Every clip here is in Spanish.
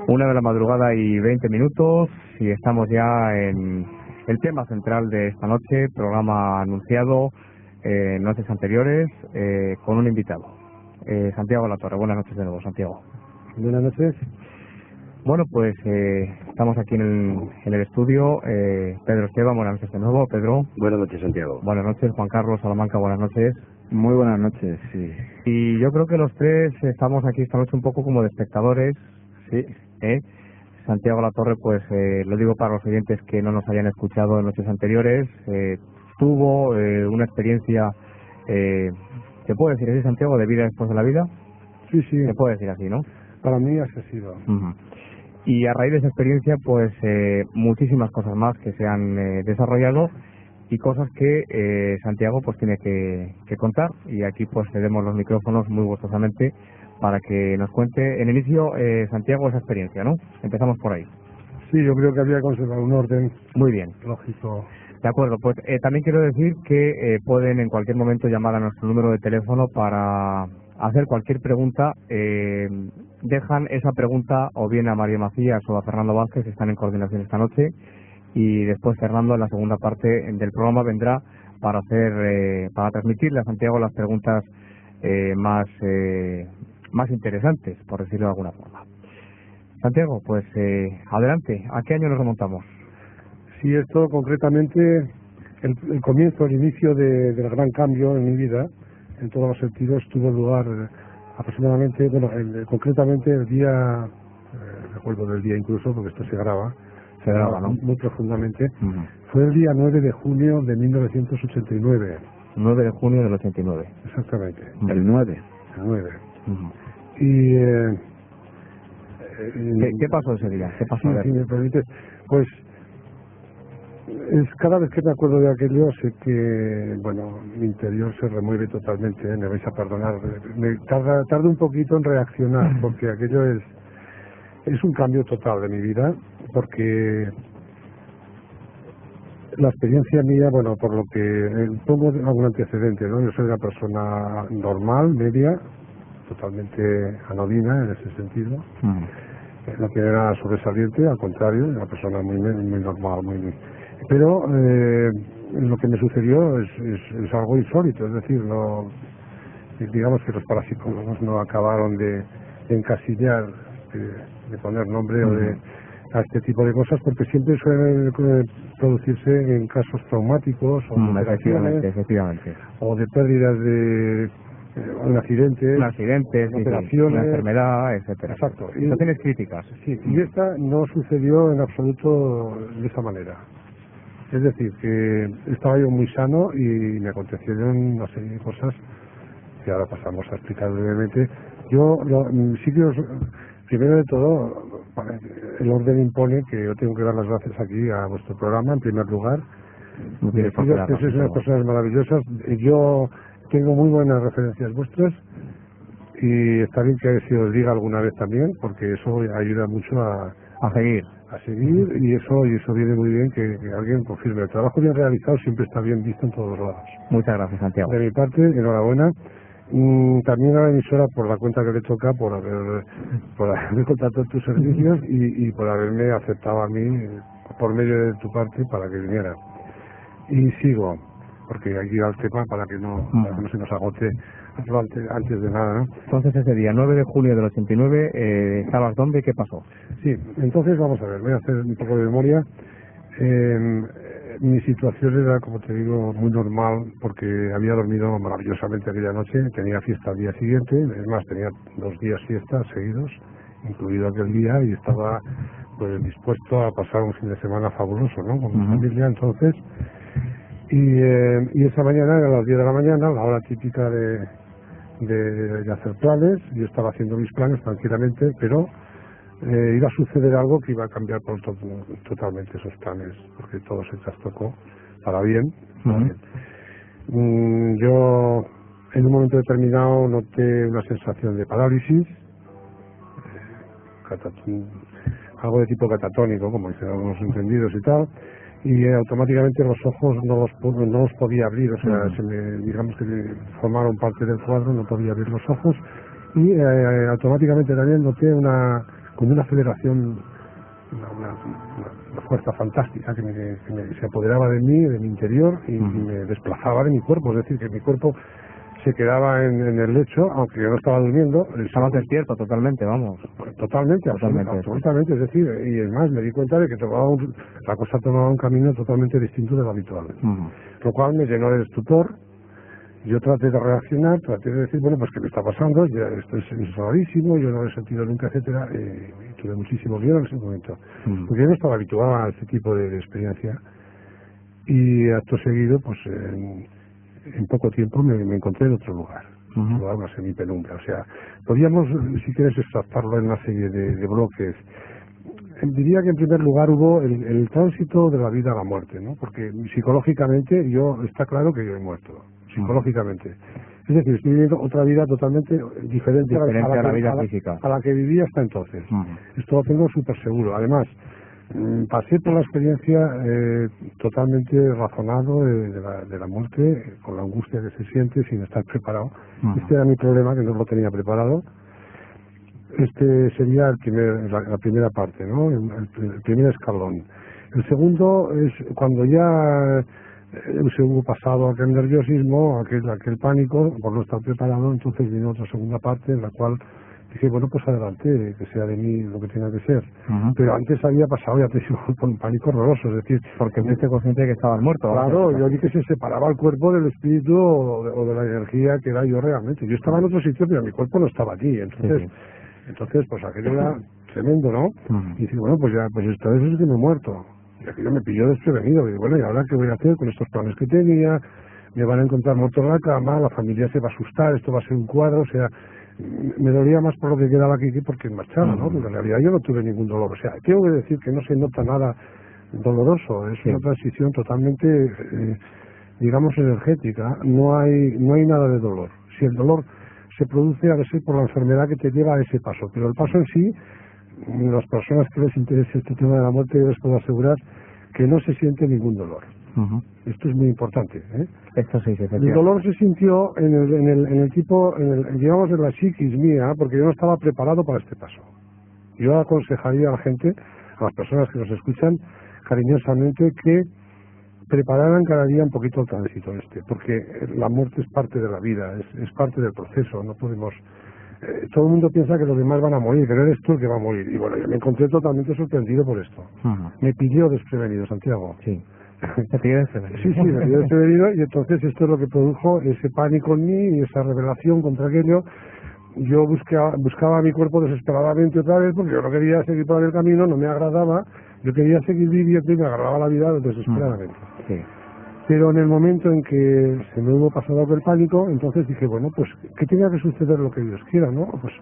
Una de la madrugada y 20 minutos y estamos ya en el tema central de esta noche, programa anunciado noches anteriores con un invitado. Santiago Latorre, buenas noches de nuevo, Santiago. Buenas noches. Bueno, pues estamos aquí en el estudio. Pedro Esteban, buenas noches de nuevo. Pedro. Buenas noches, Santiago. Buenas noches. Juan Carlos Salamanca, buenas noches. Muy buenas noches, sí. Y yo creo que los tres estamos aquí esta noche un poco como de espectadores, Sí. Santiago Latorre, pues lo digo para los oyentes que no nos hayan escuchado en noches anteriores, tuvo una experiencia, ¿se puede decir así, Santiago, de vida después de la vida? Sí, sí. Se puede decir así, ¿no? Para mí así ha sido. Uh-huh. Y a raíz de esa experiencia, pues muchísimas cosas más que se han desarrollado y cosas que Santiago pues tiene que contar, y aquí pues cedemos los micrófonos muy gustosamente para que nos cuente en inicio, Santiago, esa experiencia, ¿no? Empezamos por ahí. Sí, yo creo que había que conservar un orden. Muy bien. Lógico. De acuerdo, pues también quiero decir que pueden en cualquier momento llamar a nuestro número de teléfono para hacer cualquier pregunta. Dejan esa pregunta o bien a María Macías o a Fernando Vázquez, que están en coordinación esta noche, y después Fernando en la segunda parte del programa vendrá para para transmitirle a Santiago las preguntas más interesantes, por decirlo de alguna forma. Santiago, pues adelante. ¿A qué año nos remontamos? Sí, esto concretamente, el comienzo, el inicio del gran cambio en mi vida, en todos los sentidos, tuvo lugar aproximadamente, concretamente el día, recuerdo del día incluso, porque esto se graba, ¿no? Muy profundamente. Uh-huh. Fue el día 9 de junio de 1989. 9 de junio del 89. Exactamente. El 9. El 9. Uh-huh. Y... ¿Qué pasó ese día? ¿Qué pasó? Sí, si me permites, pues cada vez que me acuerdo de aquello sé que, bueno, mi interior se remueve totalmente, me vais a perdonar, tarda un poquito en reaccionar, porque aquello es un cambio total de mi vida, porque la experiencia mía, bueno, por lo que pongo algún antecedente, ¿no? Yo soy una persona normal, media, totalmente anodina en ese sentido. No tiene nada sobresaliente, al contrario, una persona muy normal, pero lo que me sucedió es algo insólito, es decir, no, digamos que los parapsicólogos no acabaron de encasillar, de poner nombre a este tipo de cosas, porque siempre suelen producirse en casos traumáticos o efectivamente, o de pérdidas de accidentes, operaciones, una enfermedad, etcétera. Exacto. Situaciones críticas. Sí, y esta no sucedió en absoluto de esa manera. Es decir, que estaba yo muy sano y me acontecieron una serie de cosas que ahora pasamos a explicar brevemente. Primero de todo, el orden impone que yo tengo que dar las gracias aquí a vuestro programa, en primer lugar. Deciros que sois unas personas maravillosas. Yo tengo muy buenas referencias vuestras y está bien que se os diga alguna vez también, porque eso ayuda mucho a seguir, y eso viene muy bien que alguien confirme. El trabajo bien realizado siempre está bien visto en todos lados. Muchas gracias, Santiago. De mi parte, enhorabuena. También a la emisora por la cuenta que le toca, por haberme contratado tus servicios y por haberme aceptado a mí por medio de tu parte para que viniera. Y sigo, porque aquí va el tema para que no se nos agote antes de nada, ¿no? Entonces ese día, 9 de junio del 89, ¿estabas dónde y qué pasó? Sí, entonces vamos a ver, voy a hacer un poco de memoria. Mi situación era, como te digo, muy normal, porque había dormido maravillosamente aquella noche, tenía fiesta al día siguiente, es más, tenía 2 días fiesta seguidos, incluido aquel día, y estaba pues dispuesto a pasar un fin de semana fabuloso, ¿no? Con mi familia, entonces. Y esa mañana, a las 10 de la mañana, la hora típica de hacer planes, yo estaba haciendo mis planes tranquilamente, pero iba a suceder algo que iba a cambiar totalmente esos planes, porque todo se trastocó para bien. Yo en un momento determinado noté una sensación de parálisis, algo de tipo catatónico, como dicen algunos entendidos y tal, y automáticamente los ojos no los podía abrir, o sea, digamos que formaron parte del cuadro, no podía abrir los ojos, y automáticamente también noté una con una aceleración, una fuerza fantástica que se apoderaba de mí, de mi interior, y me desplazaba de mi cuerpo. Es decir, que mi cuerpo se quedaba en el lecho, aunque yo no estaba durmiendo. Estabas despierto totalmente, vamos. Totalmente. Absolutamente. Es decir, y además me di cuenta de que la cosa tomaba un camino totalmente distinto de lo habitual. Lo cual me llenó de estupor. Yo traté de reaccionar, traté de decir, bueno, pues ¿qué me está pasando? Ya, esto es rarísimo, yo no lo he sentido nunca, etcétera. Y tuve muchísimo miedo en ese momento. Porque yo no estaba habituado a este tipo de experiencia. Y acto seguido, pues en poco tiempo me encontré en otro lugar. Una semipenumbra. O sea, podríamos, si quieres, extractarlo en una serie de bloques. Diría que en primer lugar hubo el tránsito de la vida a la muerte, ¿no? Porque psicológicamente está claro que yo he muerto, psicológicamente. Es decir, estoy viviendo otra vida totalmente diferente a la vida física. A la que vivía hasta entonces. Esto lo tengo súper seguro. Además, pasé por la experiencia totalmente razonado de la muerte, con la angustia que se siente sin estar preparado. Este era mi problema, que no lo tenía preparado. Este sería la primera parte, ¿no? El primer escalón. El segundo es cuando ya se hubo pasado aquel nerviosismo, aquel pánico, por no estar preparado. Entonces vino otra segunda parte en la cual dije, bueno, pues adelante, que sea de mí lo que tenga que ser. Pero antes había pasado, ya te digo, con un pánico horroroso, es decir, porque fuiste consciente de que estabas muerto. Claro, yo vi que se separaba el cuerpo del espíritu o de la energía que era yo realmente. Yo estaba en otro sitio, pero mi cuerpo no estaba aquí. Entonces, pues aquello era tremendo, ¿no? Y dije, bueno, pues esta vez es que me he muerto. Y aquello me pilló desprevenido. Y bueno, ¿y ahora qué voy a hacer con estos planes que tenía? Me van a encontrar muerto en la cama, la familia se va a asustar, esto va a ser un cuadro, o sea, me dolía más por lo que quedaba aquí que porque marchaba, ¿no? Porque en realidad yo no tuve ningún dolor. O sea, tengo que decir que no se nota nada doloroso, es una transición totalmente, digamos, energética. No hay nada de dolor. Si el dolor se produce, a veces por la enfermedad que te lleva a ese paso, pero el paso en sí, las personas que les interese este tema de la muerte, yo les puedo asegurar que no se siente ningún dolor. Esto es muy importante, ¿eh? Esto sí, el dolor se sintió digamos, en la psiquis mía, porque yo no estaba preparado para este paso. Yo aconsejaría a la gente, a las personas que nos escuchan, cariñosamente, que prepararan cada día un poquito el tránsito porque la muerte es parte de la vida, es parte del proceso. No podemos todo el mundo piensa que los demás van a morir, pero eres tú el que va a morir. Y bueno, yo me encontré totalmente sorprendido por esto. Me pilló desprevenido, Santiago. Sí. ¿Te pilló desprevenido? Sí, me pilló desprevenido, y entonces esto es lo que produjo ese pánico en mí y esa revelación contra aquello. Yo buscaba a mi cuerpo desesperadamente otra vez, porque yo no quería seguir por el camino, no me agradaba. Yo quería seguir viviendo y me agarraba la vida desesperadamente. Sí. Pero en el momento en que se me hubo pasado aquel pánico, entonces dije, bueno, pues que tenga que suceder lo que Dios quiera, ¿no? Pues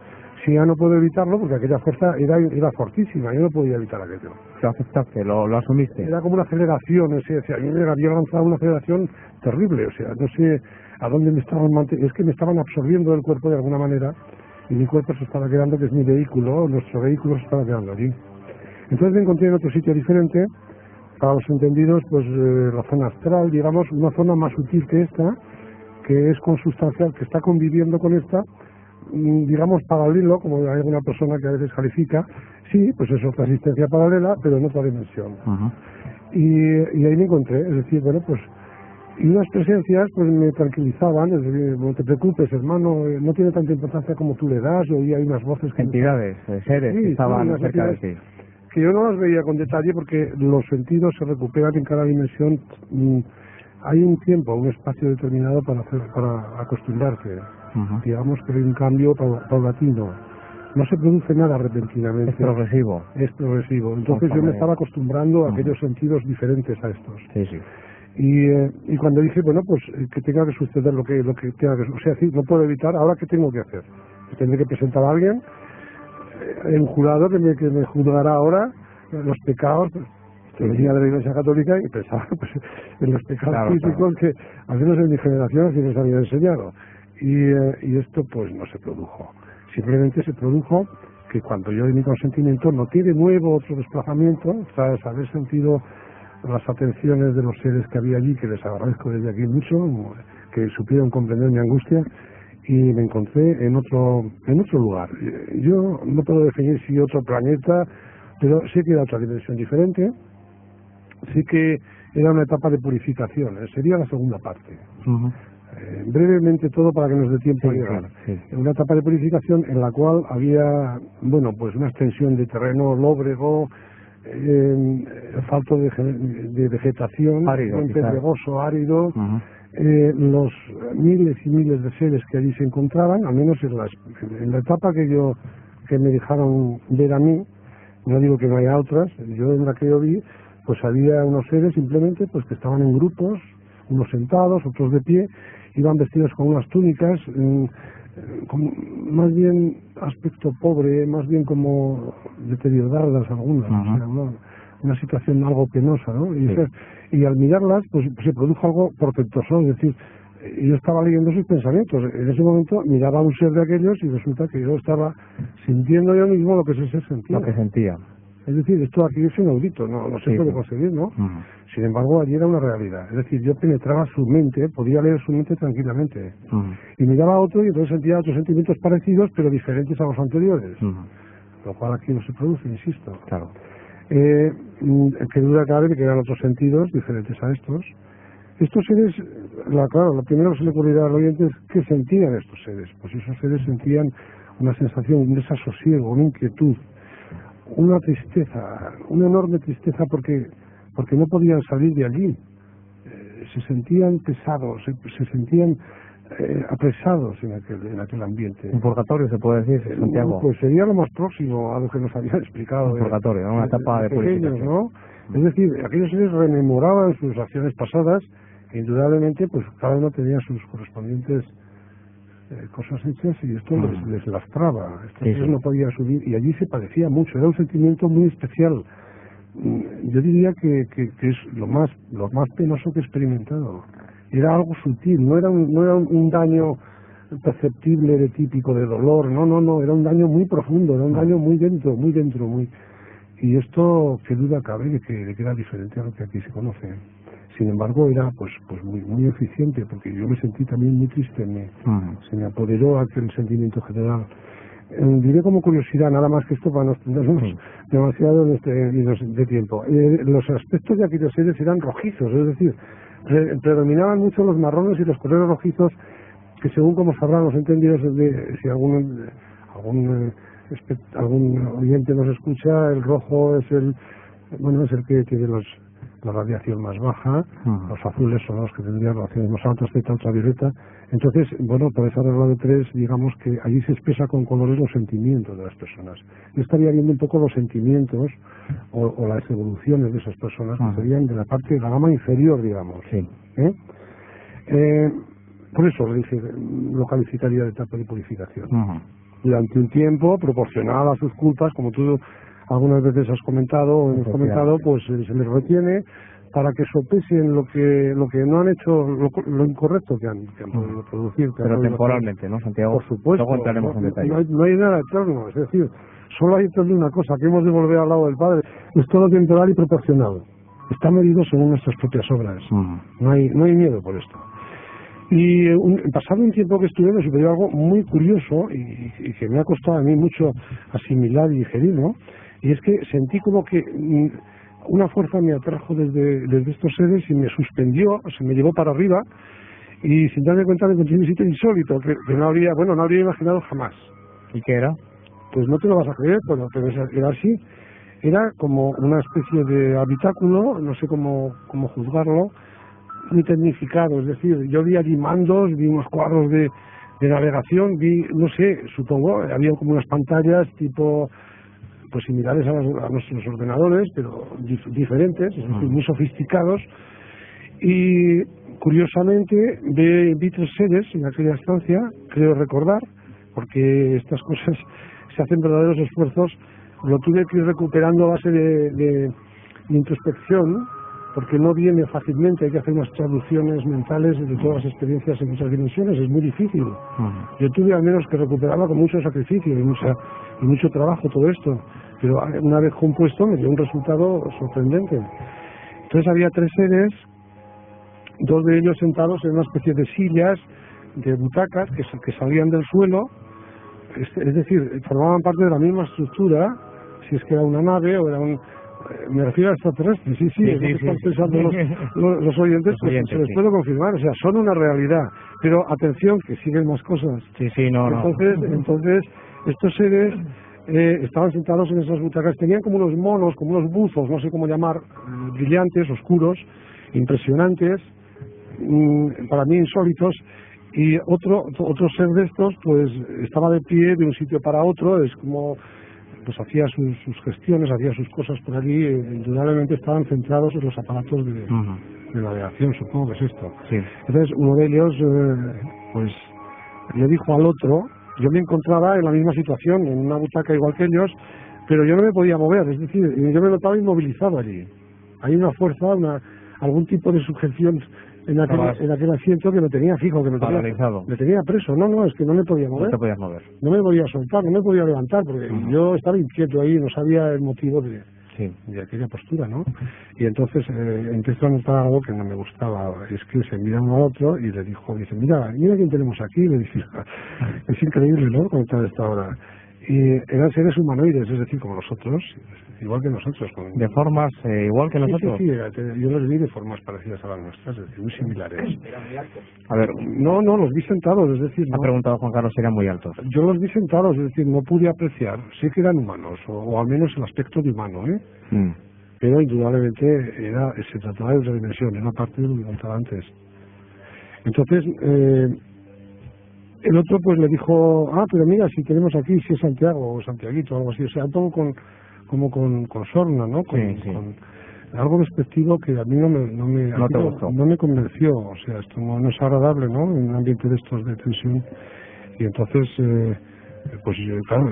si ya no puedo evitarlo, porque aquella fuerza era fortísima, yo no podía evitar aquello. Lo aceptaste, lo asumiste. Era como una aceleración, o sea, a mí me había lanzado una aceleración terrible, o sea, no sé a dónde me estaban es que me estaban absorbiendo el cuerpo de alguna manera, y mi cuerpo se estaba quedando, que es mi vehículo, nuestro vehículo se estaba quedando allí. Entonces me encontré en otro sitio diferente, para los entendidos, pues la zona astral, digamos, una zona más sutil que esta, que es consustancial, que está conviviendo con esta, digamos paralelo, como hay alguna persona que a veces califica, sí, pues es otra existencia paralela, pero en otra dimensión. Y ahí me encontré, es decir, bueno, pues, y unas presencias pues me tranquilizaban, es decir, no te preocupes, hermano, no tiene tanta importancia como tú le das, y hoy hay unas voces que... Entidades, seres que estaban cerca de ti. Que yo no las veía con detalle porque los sentidos se recuperan en cada dimensión. Hay un tiempo, un espacio determinado para acostumbrarse. Digamos que hay un cambio paulatino. No se produce nada repentinamente. Es progresivo. Es progresivo. Entonces yo me estaba acostumbrando a aquellos sentidos diferentes a estos. Sí, sí. Y cuando dije, bueno, pues que tenga que suceder lo que tenga que suceder. O sea, sí, no puedo evitar. Ahora, ¿qué tengo que hacer? Tendré que presentar a alguien, un jurado que me juzgará ahora los pecados. Yo venía de la Iglesia Católica y pensaba pues, en los pecados físicos que al menos en mi generación así nos habían enseñado. Y esto pues no se produjo. Simplemente se produjo que cuando yo di mi consentimiento noté de nuevo otro desplazamiento, tras haber sentido las atenciones de los seres que había allí, que les agradezco desde aquí mucho, que supieron comprender mi angustia. y me encontré en otro lugar. Yo no puedo definir si otro planeta, pero sé que era otra dimensión diferente, sí que era una etapa de purificación, sería la segunda parte. Brevemente todo para que nos dé tiempo a llegar. Una etapa de purificación en la cual había, bueno, pues una extensión de terreno lóbrego, falto de vegetación, árido, pedregoso, árido. Los miles y miles de seres que allí se encontraban, al menos en la etapa que me dejaron ver a mí, no digo que no haya otras, yo en la que yo vi, pues había unos seres simplemente pues que estaban en grupos, unos sentados, otros de pie, iban vestidos con unas túnicas, con más bien aspecto pobre, más bien como deterioradas algunas, o sea, una situación algo penosa, ¿no? Y al mirarlas, pues se produjo algo portentoso, es decir, yo estaba leyendo sus pensamientos, en ese momento miraba a un ser de aquellos y resulta que yo estaba sintiendo yo mismo lo que ese ser sentía. Lo que sentía. Es decir, esto aquí es inaudito, no se puede conseguir, ¿no? Sin embargo, allí era una realidad. Es decir, yo penetraba su mente, podía leer su mente tranquilamente. Y miraba a otro y entonces sentía otros sentimientos parecidos, pero diferentes a los anteriores. Lo cual aquí no se produce, insisto. Claro. Que duda cabe de que eran otros sentidos diferentes a estos. Estos seres, claro, lo primero que se le ocurrirá al oyente es qué sentían estos seres. Pues esos seres sentían una sensación, un desasosiego, una inquietud, una tristeza, una enorme tristeza porque no podían salir de allí. Se sentían pesados, se sentían apresados en aquel ambiente. Un purgatorio se puede decir, Santiago. Pues sería lo más próximo a lo que nos habían explicado. Un purgatorio, una etapa de purificación, ¿no? Es decir, aquellos seres rememoraban sus acciones pasadas e indudablemente pues cada uno tenía sus correspondientes cosas hechas y esto les lastraba. Estos seres no podían subir y allí se padecía mucho, era un sentimiento muy especial. Yo diría que es lo más penoso que he experimentado. Era algo sutil, no era un daño perceptible de típico de dolor, no, era un daño muy profundo, era un daño muy dentro, y esto que duda cabe de que era diferente a lo que aquí se conoce. Sin embargo era pues muy eficiente, porque yo me sentí también muy triste, se me apoderó aquel sentimiento general. Diré como curiosidad, nada más que esto para no extendernos demasiado de tiempo. Los aspectos de aquellos seres eran rojizos, es decir, predominaban mucho los marrones y los colores rojizos, que según como sabrán los entendidos, si algún oyente nos escucha, el rojo es el que tiene la radiación más baja, los azules son los que tendrían radiaciones más altas, beta, ultravioleta. Entonces, por esa regla de tres, digamos que allí se expresa con colores los sentimientos de las personas. Yo estaría viendo un poco los sentimientos o las evoluciones de esas personas, que serían de la parte de la gama inferior, digamos. Por eso lo calificaría de etapa de purificación. Durante un tiempo, proporcional a sus culpas, como tú algunas veces has comentado o hemos comentado, pues se les retiene para que sopesen lo que no han hecho, lo incorrecto que han podido producir. Pero temporalmente, ¿no, Santiago? Por supuesto. Luego entraremos en detalle. No hay nada eterno, es decir, solo hay entonces una cosa, que hemos de volver al lado del Padre. Es todo temporal y proporcional. Está medido según nuestras propias obras. No hay miedo por esto. Y pasado un tiempo que estuve me sucedió algo muy curioso y que me ha costado a mí mucho asimilar y digerir, ¿no? Y es que sentí como que una fuerza me atrajo desde estos seres y me suspendió, se me llevó para arriba y sin darme cuenta me encontré en un sitio insólito que no habría imaginado jamás. ¿Y qué era? Pues no te lo vas a creer, pero era así. Era como una especie de habitáculo, no sé cómo juzgarlo, muy tecnificado, es decir, yo vi allí mandos, vi unos cuadros de navegación, no sé, supongo, había como unas pantallas tipo pues similares a nuestros ordenadores, pero diferentes, es decir, muy sofisticados, y curiosamente vi tres seres en aquella estancia, creo recordar, porque estas cosas se hacen verdaderos esfuerzos, lo tuve que ir recuperando a base de introspección, porque no viene fácilmente, hay que hacer unas traducciones mentales de todas las experiencias en muchas dimensiones, es muy difícil. Yo tuve al menos que recuperarla con mucho sacrificio y mucho trabajo todo esto, pero una vez compuesto me dio un resultado sorprendente. Entonces había tres seres, dos de ellos sentados en una especie de sillas de butacas que salían del suelo, es decir, formaban parte de la misma estructura, si es que era una nave o era un... Me refiero a extraterrestres, sí, es lo que están pensando los oyentes, pues se les puedo confirmar, o sea, son una realidad, pero atención, que siguen más cosas. Entonces, estos seres estaban sentados en esas butacas, tenían como unos monos, como unos buzos, no sé cómo llamar, brillantes, oscuros, impresionantes, para mí insólitos, y otro ser de estos, pues estaba de pie de un sitio para otro, es como... pues hacía sus gestiones, hacía sus cosas por allí, indudablemente estaban centrados en los aparatos de navegación, supongo que es esto. Sí. Entonces uno de ellos, pues le dijo al otro, yo me encontraba en la misma situación, en una butaca igual que ellos, pero yo no me podía mover, es decir, yo me notaba inmovilizado allí. Hay una fuerza, algún tipo de sujeción en aquel asiento que me tenía fijo, que me tenía preso. No, es que no me podía mover. No te podías mover. No me podía soltar, no me podía levantar, porque yo estaba inquieto ahí, no sabía el motivo de aquella postura, ¿no? Y entonces empezó a notar algo que no me gustaba, es que se mira uno al otro y le dice, mira quién tenemos aquí, le dije, es increíble, ¿no?, conectar a esta hora. Y eran seres humanoides, es decir, como nosotros, igual que nosotros. ¿De formas igual que nosotros? Sí, yo los vi de formas parecidas a las nuestras, es decir, muy similares. A ver, no, los vi sentados, es decir... Ha preguntado Juan Carlos si eran muy altos. Yo los vi sentados, es decir, no pude apreciar, sé que eran humanos, o al menos el aspecto de humano, pero indudablemente se trataba de otra dimensión, era parte de lo que contaba antes. Entonces... el otro pues le dijo, pero mira, si tenemos aquí, si es Santiago o Santiaguito o algo así, o sea, todo con sorna, ¿no? Con algo despectivo que a mí no me convenció, o sea, esto no es agradable, ¿no?, en un ambiente de estos de tensión. Y entonces, pues yo, claro,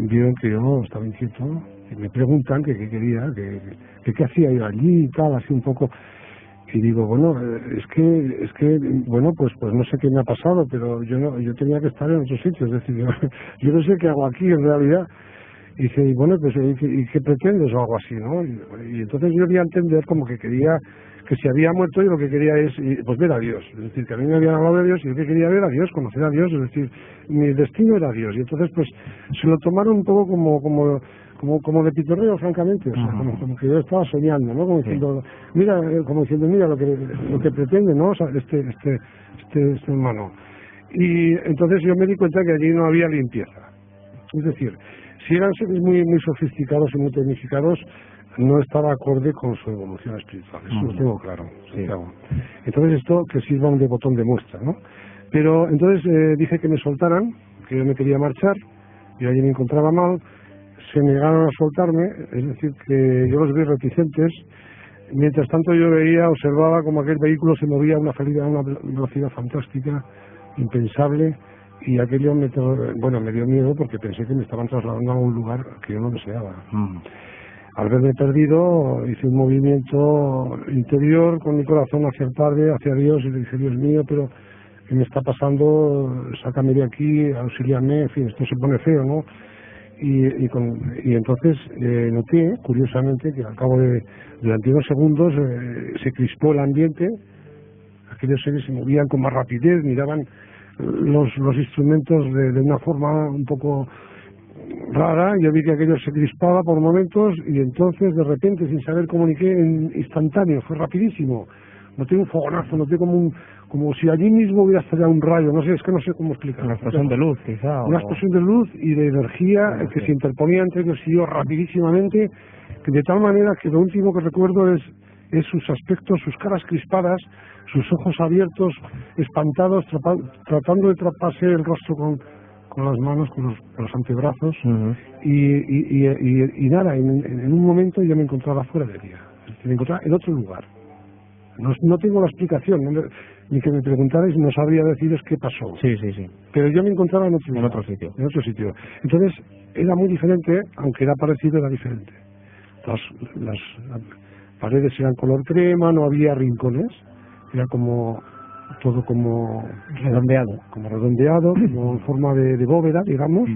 vieron que yo estaba inquieto y me preguntan que qué quería, que qué hacía yo allí y tal, así un poco. Y digo, bueno, es que bueno, pues no sé qué me ha pasado, pero yo tenía que estar en otro sitio, es decir, yo no sé qué hago aquí en realidad. Y dice, y bueno, pues ¿y qué pretendes o algo así, no? Y entonces yo di a entender como que quería, que si había muerto y lo que quería es, pues ver a Dios. Es decir, que a mí me habían hablado de Dios y yo que quería ver a Dios, conocer a Dios, es decir, mi destino era Dios. Y entonces pues se lo tomaron un poco como de pitorreo, francamente, o sea, como que yo estaba soñando, ¿no? Como diciendo, mira lo que pretende, ¿no? O sea, este hermano. Y entonces yo me di cuenta que allí no había limpieza. Es decir, si eran seres muy, muy sofisticados y muy tecnificados, no estaba acorde con su evolución espiritual. Eso lo tengo claro. Entonces esto que sirva de botón de muestra, ¿no? Pero entonces dije que me soltaran, que yo me quería marchar, yo allí me encontraba mal. Se negaron a soltarme, es decir, que yo los vi reticentes. Mientras tanto yo observaba como aquel vehículo se movía a una velocidad fantástica, impensable, y aquello me dio miedo porque pensé que me estaban trasladando a un lugar que yo no deseaba. Al verme perdido, hice un movimiento interior con mi corazón hacia el Padre, hacia Dios, y le dije, Dios mío, pero ¿qué me está pasando? Sácame de aquí, auxíliame, en fin, esto se pone feo, ¿no? Y entonces noté, curiosamente, que al cabo durante unos segundos se crispó el ambiente, aquellos seres se movían con más rapidez, miraban los instrumentos de una forma un poco rara, yo vi que aquello se crispaba por momentos y entonces de repente, sin saber, comuniqué instantáneo, fue rapidísimo. Noté un fogonazo, noté como si allí mismo hubiera estallado un rayo, no sé cómo explicar. Una explosión de luz, quizá. Una explosión de luz y de energía que se interponía entre ellos y yo rapidísimamente, de tal manera que lo último que recuerdo es sus aspectos, sus caras crispadas, sus ojos abiertos, espantados, tratando de taparse el rostro con las manos, con los antebrazos, y nada, en un momento yo me encontraba fuera de ella, me encontraba en otro lugar. No tengo la explicación, ni que me preguntarais, no sabría deciros qué pasó. Sí. Pero yo me encontraba en otro lugar, en otro sitio. Entonces, era muy diferente, aunque era parecido, era diferente. Las paredes eran color crema, no había rincones, era todo como redondeado, como en forma de bóveda, digamos,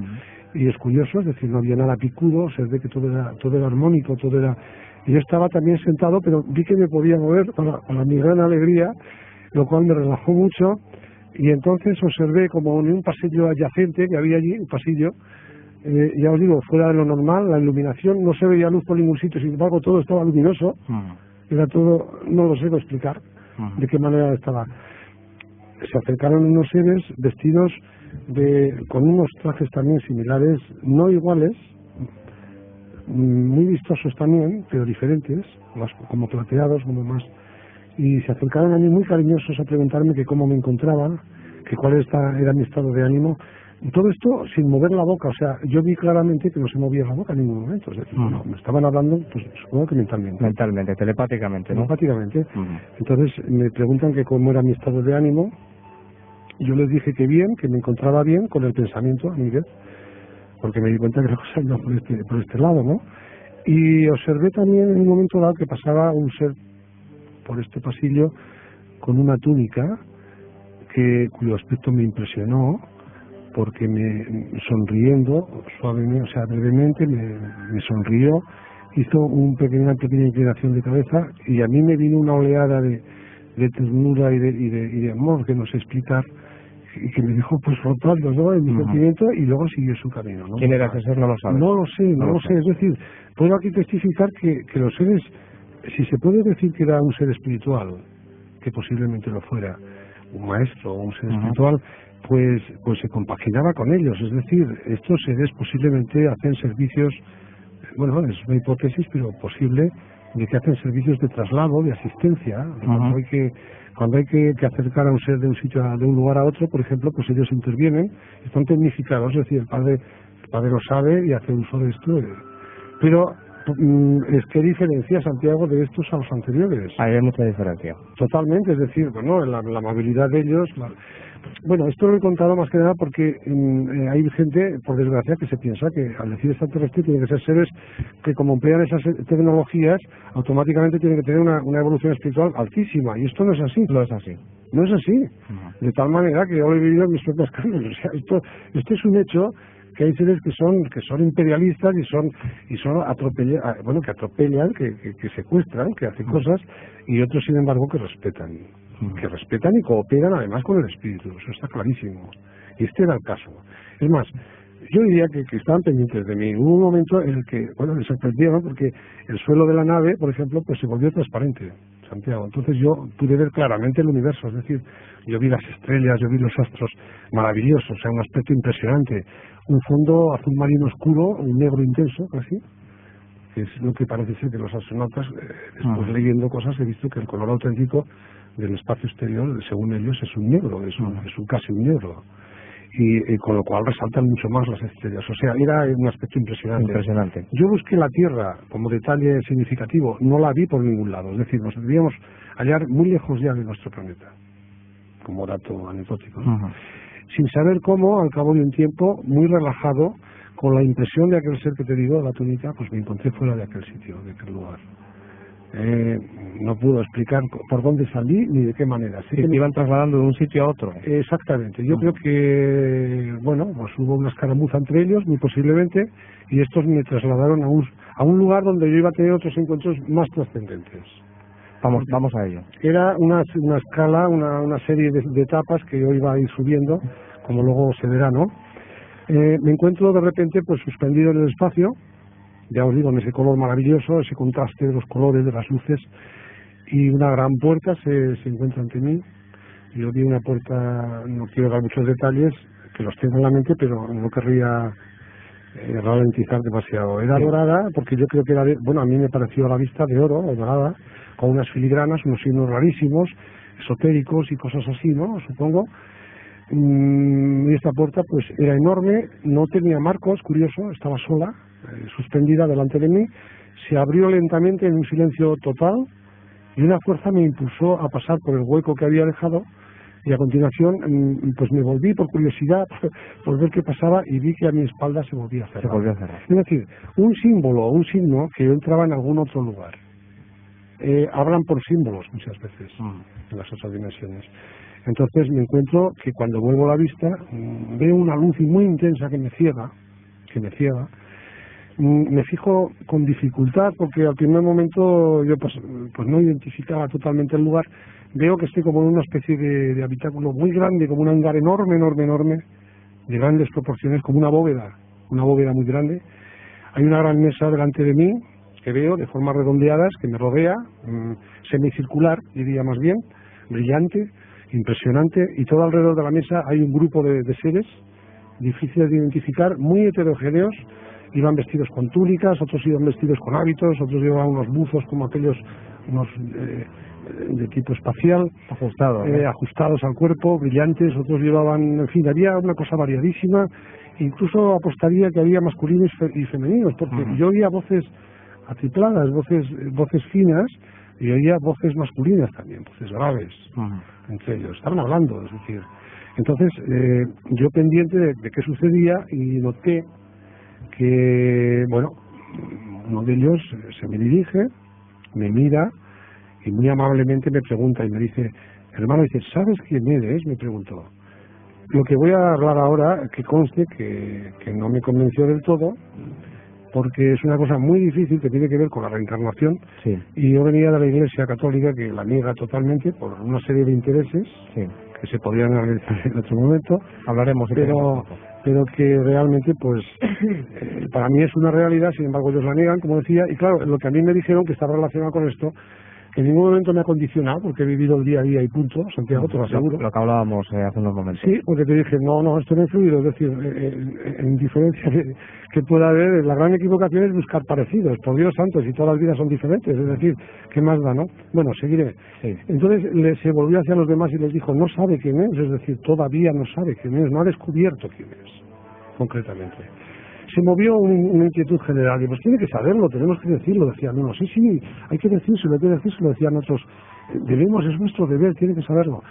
y es curioso, es decir, no había nada picudo, se ve que todo era armónico, todo era... Y yo estaba también sentado, pero vi que me podía mover para mi gran alegría, lo cual me relajó mucho, Y entonces observé como en un pasillo adyacente que había allí, un pasillo, ya os digo, fuera de lo normal, la iluminación, no se veía luz por ningún sitio, sin embargo todo estaba luminoso, era todo, no lo sé explicar de qué manera estaba. Se acercaron unos seres vestidos con unos trajes también similares, no iguales, muy vistosos también, pero diferentes, más como plateados, como más, y se acercaron a mí muy cariñosos a preguntarme que cómo me encontraba, que cuál era mi estado de ánimo. Todo esto sin mover la boca, o sea, yo vi claramente que no se movía la boca en ningún momento, es decir, no, me estaban hablando, pues supongo que mentalmente. Mentalmente, telepáticamente, ¿no? Telepáticamente. Entonces me preguntan que cómo era mi estado de ánimo, yo les dije que bien, que me encontraba bien con el pensamiento a mi vez, porque me di cuenta que la cosa iba por este lado, ¿no? Y observé también en un momento dado que pasaba un ser por este pasillo con una túnica cuyo aspecto me impresionó, porque sonriendo suavemente, o sea, brevemente me sonrió, hizo una pequeña inclinación de cabeza y a mí me vino una oleada de ternura y de amor que no sé explicar, y que me dejó pues flotando, ¿no?, en mi sentimiento, y luego siguió su camino, ¿no? ¿Quién era ese ser? No lo sabes. No lo sé, es decir, puedo aquí testificar que los seres, si se puede decir que era un ser espiritual, que posiblemente lo fuera, un maestro o un ser espiritual, pues se compaginaba con ellos, es decir, estos seres posiblemente hacen servicios, bueno, es una hipótesis, pero posible, de que hacen servicios de traslado, de asistencia, cuando hay que acercar a un ser de un lugar a otro, por ejemplo, pues ellos intervienen, están tecnificados, es decir, el padre lo sabe y hace uso de esto, pero es que diferencia, Santiago, de estos a los anteriores. Hay mucha diferencia. Totalmente, es decir, bueno, la amabilidad de ellos. Bueno, esto lo he contado más que nada porque hay gente, por desgracia, que se piensa que al decir extraterrestre tienen que ser seres que, como emplean esas tecnologías, automáticamente tienen que tener una evolución espiritual altísima, y esto no es así. No es así. No es así. De tal manera que yo lo he vivido en mis propias carnes. O sea, esto es un hecho, que hay seres que son imperialistas y son que atropellan, que secuestran, que hacen cosas, y otros, sin embargo, que respetan y cooperan además con el espíritu. Eso está clarísimo, y este era el caso. Es más, yo diría que estaban pendientes de mí. Hubo un momento en el que, bueno, me sorprendieron porque el suelo de la nave, por ejemplo, pues se volvió transparente, Santiago. Entonces yo pude ver claramente el universo, es decir, yo vi las estrellas, yo vi los astros maravillosos, o sea, un aspecto impresionante, un fondo azul marino oscuro, un negro intenso casi, que es lo que parece ser que los astronautas, después leyendo cosas, he visto que el color auténtico del espacio exterior, según ellos, es un negro, es casi un negro, y con lo cual resaltan mucho más las estrellas. O sea, era un aspecto impresionante. Yo busqué la Tierra como detalle significativo, no la vi por ningún lado, es decir, nos debíamos hallar muy lejos ya de nuestro planeta, como dato anecdótico, ¿no? Sin saber cómo, al cabo de un tiempo, muy relajado, con la impresión de aquel ser que te digo, la túnica, pues me encontré fuera de aquel sitio, de aquel lugar. No puedo explicar por dónde salí ni de qué manera. Sé que me iban trasladando de un sitio a otro. Exactamente. Yo creo que, bueno, pues hubo una escaramuza entre ellos, muy posiblemente, y estos me trasladaron a un lugar donde yo iba a tener otros encuentros más trascendentes. Vamos a ello. Era una escala, una serie de etapas que yo iba a ir subiendo, como luego se verá, ¿no? Me encuentro de repente pues suspendido en el espacio, ya os digo, en ese color maravilloso, ese contraste de los colores, de las luces, y una gran puerta se encuentra ante mí. Yo vi una puerta, no quiero dar muchos detalles, que los tengo en la mente, pero no querría ralentizar demasiado. Era dorada, porque yo creo que era, a mí me pareció a la vista de oro, dorada, con unas filigranas, unos signos rarísimos, esotéricos y cosas así, ¿no? Supongo. Y esta puerta pues era enorme, no tenía marcos, curioso, estaba sola, suspendida delante de mí, se abrió lentamente en un silencio total, y una fuerza me impulsó a pasar por el hueco que había dejado, y a continuación pues me volví por curiosidad, por ver qué pasaba, y vi que a mi espalda se volvía a cerrar. Es decir, un símbolo, un signo, que yo entraba en algún otro lugar. Hablan por símbolos muchas veces en las otras dimensiones. Entonces me encuentro que cuando vuelvo la vista veo una luz muy intensa que me ciega, me fijo con dificultad porque al primer momento yo pues no identificaba totalmente el lugar. Veo que estoy como en una especie de habitáculo muy grande, como un hangar enorme, de grandes proporciones, como una bóveda muy grande. Hay una gran mesa delante de mí que veo de formas redondeadas que me rodea, semicircular diría más bien, brillante, impresionante, y todo alrededor de la mesa hay un grupo de seres difíciles de identificar, muy heterogéneos. Iban vestidos con túnicas, otros iban vestidos con hábitos, otros llevaban unos buzos como aquellos, unos de tipo espacial, ajustados al cuerpo, brillantes, otros llevaban, en fin, había una cosa variadísima. Incluso apostaría que había masculinos y femeninos, porque yo oía voces atipladas, voces finas, y oía voces masculinas también, voces graves, entre ellos, estaban hablando, es decir. Entonces, yo pendiente de qué sucedía y noté que, bueno, uno de ellos se me dirige, me mira y muy amablemente me pregunta y me dice, hermano, dice, ¿sabes quién eres? Me preguntó. Lo que voy a hablar ahora, que conste que no me convenció del todo, porque es una cosa muy difícil que tiene que ver con la reencarnación, sí. Y yo venía de la Iglesia Católica que la niega totalmente por una serie de intereses, sí, que se podrían analizar en otro momento. Hablaremos, pero que realmente, pues, para mí es una realidad, sin embargo ellos la niegan, como decía, y claro, lo que a mí me dijeron que estaba relacionado con esto, que en ningún momento me ha condicionado, porque he vivido el día a día y punto, Santiago, te lo aseguro. Lo que hablábamos hace unos momentos. Sí, porque te dije, no, esto no ha influido, es decir, en diferencia que pueda haber, la gran equivocación es buscar parecidos, por Dios santo, si todas las vidas son diferentes, es decir, ¿qué más da, no? Bueno, seguiré. Sí. Entonces se volvió hacia los demás y les dijo, no sabe quién es decir, todavía no sabe quién es, no ha descubierto quién es, concretamente. Se movió una inquietud general, y pues tiene que saberlo, tenemos que decirlo, decían unos, sí, hay que decírselo, decían otros, debemos, es nuestro deber, tiene que saberlo.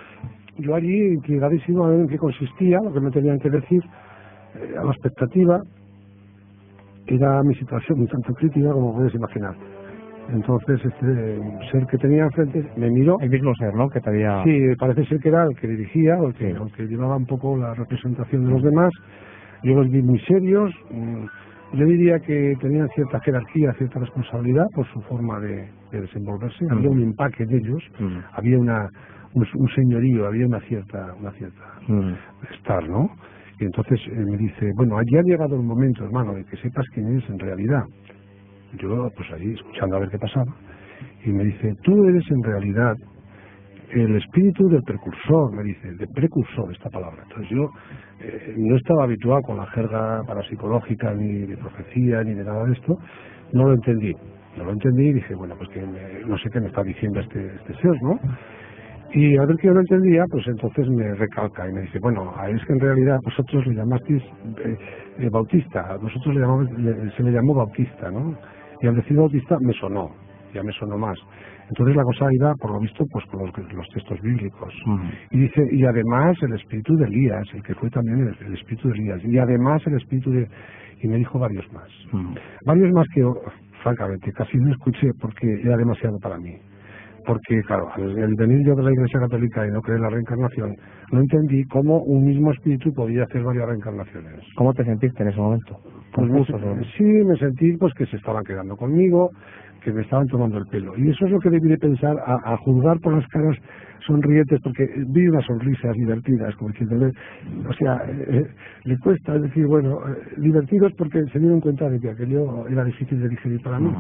Yo allí, intrigadísimo a ver en qué consistía, lo que me tenían que decir, a la expectativa, era mi situación un tanto crítica, como puedes imaginar. Entonces, este ser que tenía enfrente me miró. El mismo ser, ¿no? Que te había... Sí, parece ser que era el que dirigía, o el que llevaba un poco la representación de los demás. Yo los vi muy serios, yo diría que tenían cierta jerarquía, cierta responsabilidad por su forma de desenvolverse, había un empaque en ellos, había un señorío, había una cierta estar, ¿no? Y entonces me dice, bueno, ya ha llegado el momento, hermano, de que sepas quién eres en realidad. Yo, pues ahí, escuchando a ver qué pasaba, y me dice, tú eres en realidad el espíritu del precursor, me dice, de precursor, esta palabra. Entonces yo no estaba habituado con la jerga parapsicológica, ni de profecía, ni de nada de esto, no lo entendí y dije, bueno, pues que no sé qué me está diciendo este ser, ¿no? Y a ver que yo no entendía, pues entonces me recalca y me dice, bueno, es que en realidad vosotros le llamasteis Bautista, nosotros se le llamó Bautista, ¿no? Y al decir Bautista ya me sonó más. Entonces la cosa iba, por lo visto, pues con los textos bíblicos. Y dice, y además el espíritu de Elías, el que fue también el espíritu de Elías, y además el espíritu de... Y me dijo varios más. Varios más que, francamente, casi no escuché porque era demasiado para mí. Porque, claro, al venir yo de la Iglesia Católica y no creer en la reencarnación, no entendí cómo un mismo espíritu podía hacer varias reencarnaciones. ¿Cómo te sentiste en ese momento? Pues sí, me sentí pues que se estaban quedando conmigo, que me estaban tomando el pelo. Y eso es lo que debí de pensar a juzgar por las caras sonrientes, porque vi unas sonrisas divertidas, como diciéndole, o sea, le cuesta decir, bueno, divertidos porque se dieron cuenta de que aquello era difícil de digerir para mí.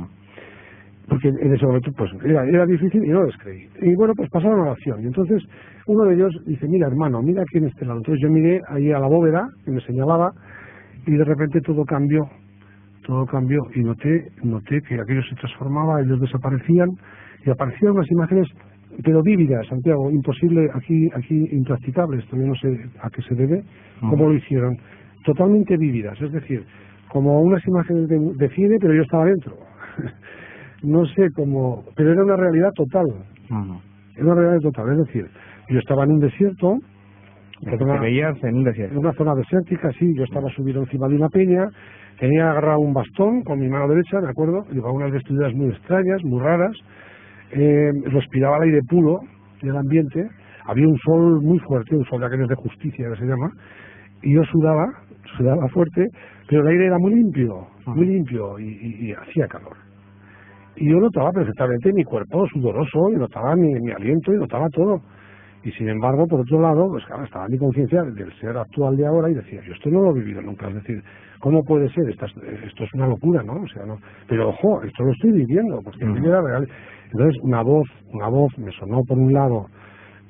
Porque en ese momento pues era difícil y no les creí. Y bueno, pues pasaron a la acción. Y entonces uno de ellos dice, mira hermano, mira aquí en este lado. Entonces yo miré ahí a la bóveda que me señalaba y de repente todo cambió y noté que aquello se transformaba, ellos desaparecían y aparecían unas imágenes pero vívidas, Santiago, imposible, aquí impracticables, también no sé a qué se debe, cómo lo hicieron, totalmente vívidas, es decir, como unas imágenes de cine, pero yo estaba dentro. No sé cómo, pero era una realidad total. Era una realidad total, es decir, yo estaba en un desierto. Te veías en un desierto. En una zona desértica, sí, yo estaba subido encima de una peña, tenía agarrado un bastón con mi mano derecha, ¿de acuerdo? Llevaba unas vestiduras muy extrañas, muy raras, respiraba el aire puro del ambiente, había un sol muy fuerte, un sol de aquellos de justicia que se llama, y yo sudaba fuerte, pero el aire era muy limpio y hacía calor. Y yo notaba perfectamente mi cuerpo sudoroso, y notaba mi aliento, y notaba todo. Y sin embargo, por otro lado, pues claro, estaba mi conciencia del ser actual de ahora y decía, yo esto no lo he vivido nunca. Es decir, ¿cómo puede ser? Esto es una locura, ¿no? O sea, no. Pero ojo, esto lo estoy viviendo, porque era real. Entonces, una voz me sonó por un lado,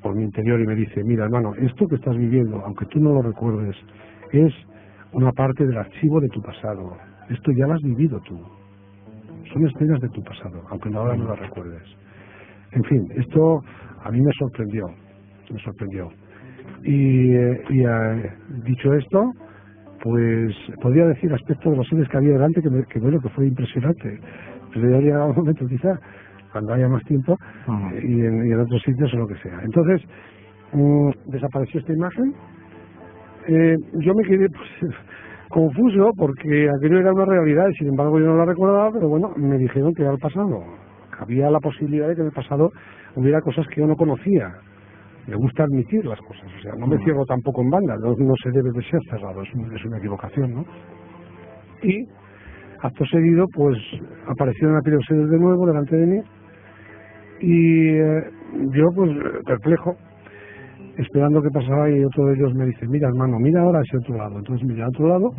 por mi interior, y me dice, mira, hermano, esto que estás viviendo, aunque tú no lo recuerdes, es una parte del archivo de tu pasado. Esto ya lo has vivido tú. Son escenas de tu pasado, aunque ahora no las recuerdes. En fin, esto a mí me sorprendió. Y dicho esto, pues podría decir aspectos de los seres que había delante que bueno, que fue impresionante. Pero ya llegado un momento quizá, cuando haya más tiempo, y en otros sitios o lo que sea. Entonces, desapareció esta imagen. Yo me quedé pues, confuso porque aquello era una realidad y sin embargo yo no la recordaba, pero bueno, me dijeron que era el pasado. Había la posibilidad de que en el pasado hubiera cosas que yo no conocía. Me gusta admitir las cosas, o sea, no me cierro tampoco en banda, no se debe de ser cerrado, es una equivocación, ¿no? Y acto seguido, pues aparecieron aquellos seres de nuevo delante de mí y yo pues perplejo, esperando que pasara, y otro de ellos me dice, mira hermano, mira ahora hacia otro lado. Entonces miré a otro lado,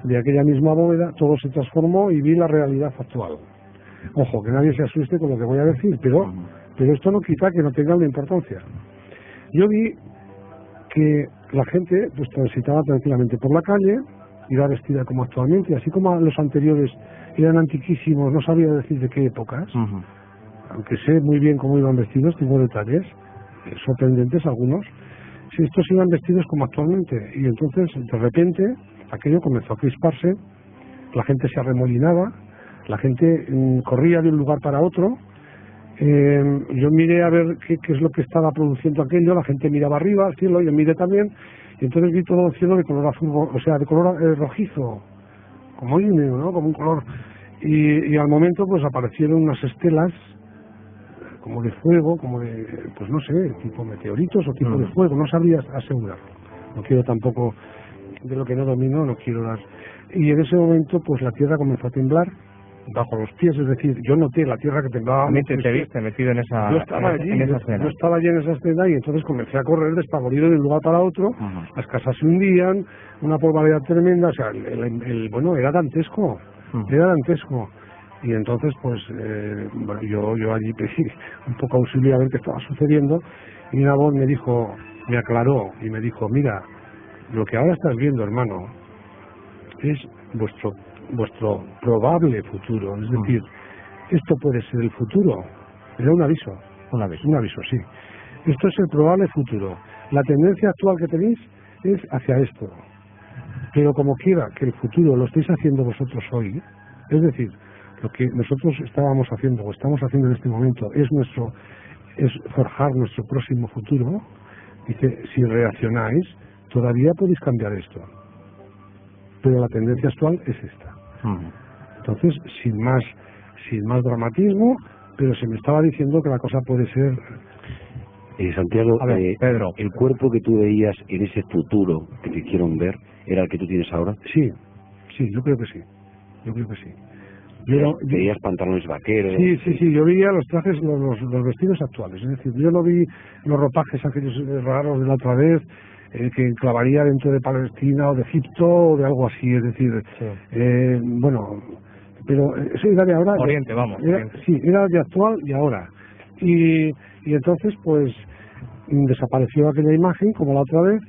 de aquella misma bóveda, todo se transformó y vi la realidad actual. Ojo, que nadie se asuste con lo que voy a decir, pero esto no quita que no tenga una importancia. Yo vi que la gente pues transitaba tranquilamente por la calle, iba vestida como actualmente, así como los anteriores eran antiquísimos, no sabía decir de qué épocas, aunque sé muy bien cómo iban vestidos, tengo detalles sorprendentes algunos. Si estos iban vestidos como actualmente, y entonces de repente aquello comenzó a crisparse, la gente se arremolinaba, la gente corría de un lugar para otro. Yo miré a ver qué es lo que estaba produciendo aquello, la gente miraba arriba al cielo, yo miré también, y entonces vi todo el cielo de color azul, o sea, de color rojizo, como ígneo, ¿no? Como un color, y al momento pues aparecieron unas estelas como de fuego, como de, pues no sé, tipo meteoritos o tipo de fuego, no sabría asegurarlo, no quiero tampoco, de lo que no domino, no quiero dar. Y en ese momento pues la tierra comenzó a temblar bajo los pies, es decir, yo noté la tierra que temblaba. Te viste metido en esa yo estaba allí, en esa escena. Yo estaba allí en esa escena y entonces comencé a correr despavorido de un lugar para otro, las casas se hundían, una polvareda tremenda, o sea, bueno, era dantesco, y entonces pues bueno, yo allí pedí un poco auxilio a ver qué estaba sucediendo, y una voz me dijo, me aclaró y me dijo, mira, lo que ahora estás viendo, hermano, es vuestro probable futuro, es decir, esto puede ser el futuro. Era un aviso, sí. Esto es el probable futuro. La tendencia actual que tenéis es hacia esto. Pero como quiera que el futuro lo estéis haciendo vosotros hoy, es decir, lo que nosotros estábamos haciendo o estamos haciendo en este momento es forjar nuestro próximo futuro. Dice, si reaccionáis, todavía podéis cambiar esto. Pero la tendencia actual es esta. Entonces, sin más dramatismo, pero se me estaba diciendo que la cosa puede ser... Santiago, a ver, Pedro, ¿el cuerpo que tú veías en ese futuro que te hicieron ver era el que tú tienes ahora? Sí, yo creo que sí. ¿Veías pantalones vaqueros? Sí, yo veía los trajes, los vestidos actuales, es decir, yo no vi los ropajes aquellos raros de la otra vez, que clavaría dentro de Palestina o de Egipto o de algo así, es decir, bueno, pero eso era de ahora. Oriente, vamos. Sí, era de actual y ahora. Y entonces, pues, desapareció aquella imagen como la otra vez,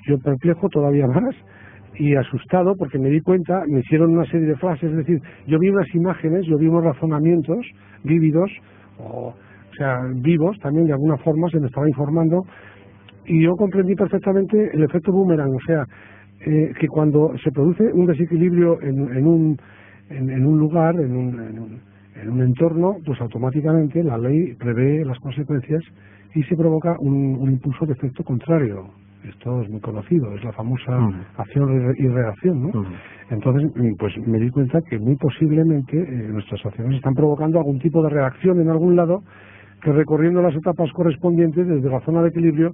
yo perplejo todavía más y asustado porque me di cuenta, me hicieron una serie de flashes, es decir, yo vi unas imágenes, yo vi unos razonamientos vívidos, o sea, vivos también de alguna forma, se me estaba informando. Y yo comprendí perfectamente el efecto boomerang, o sea, que cuando se produce un desequilibrio en un lugar, en un entorno, pues automáticamente la ley prevé las consecuencias y se provoca un impulso de efecto contrario. Esto es muy conocido, es la famosa acción y reacción, ¿no? Entonces, pues me di cuenta que muy posiblemente nuestras acciones están provocando algún tipo de reacción en algún lado que recorriendo las etapas correspondientes desde la zona de equilibrio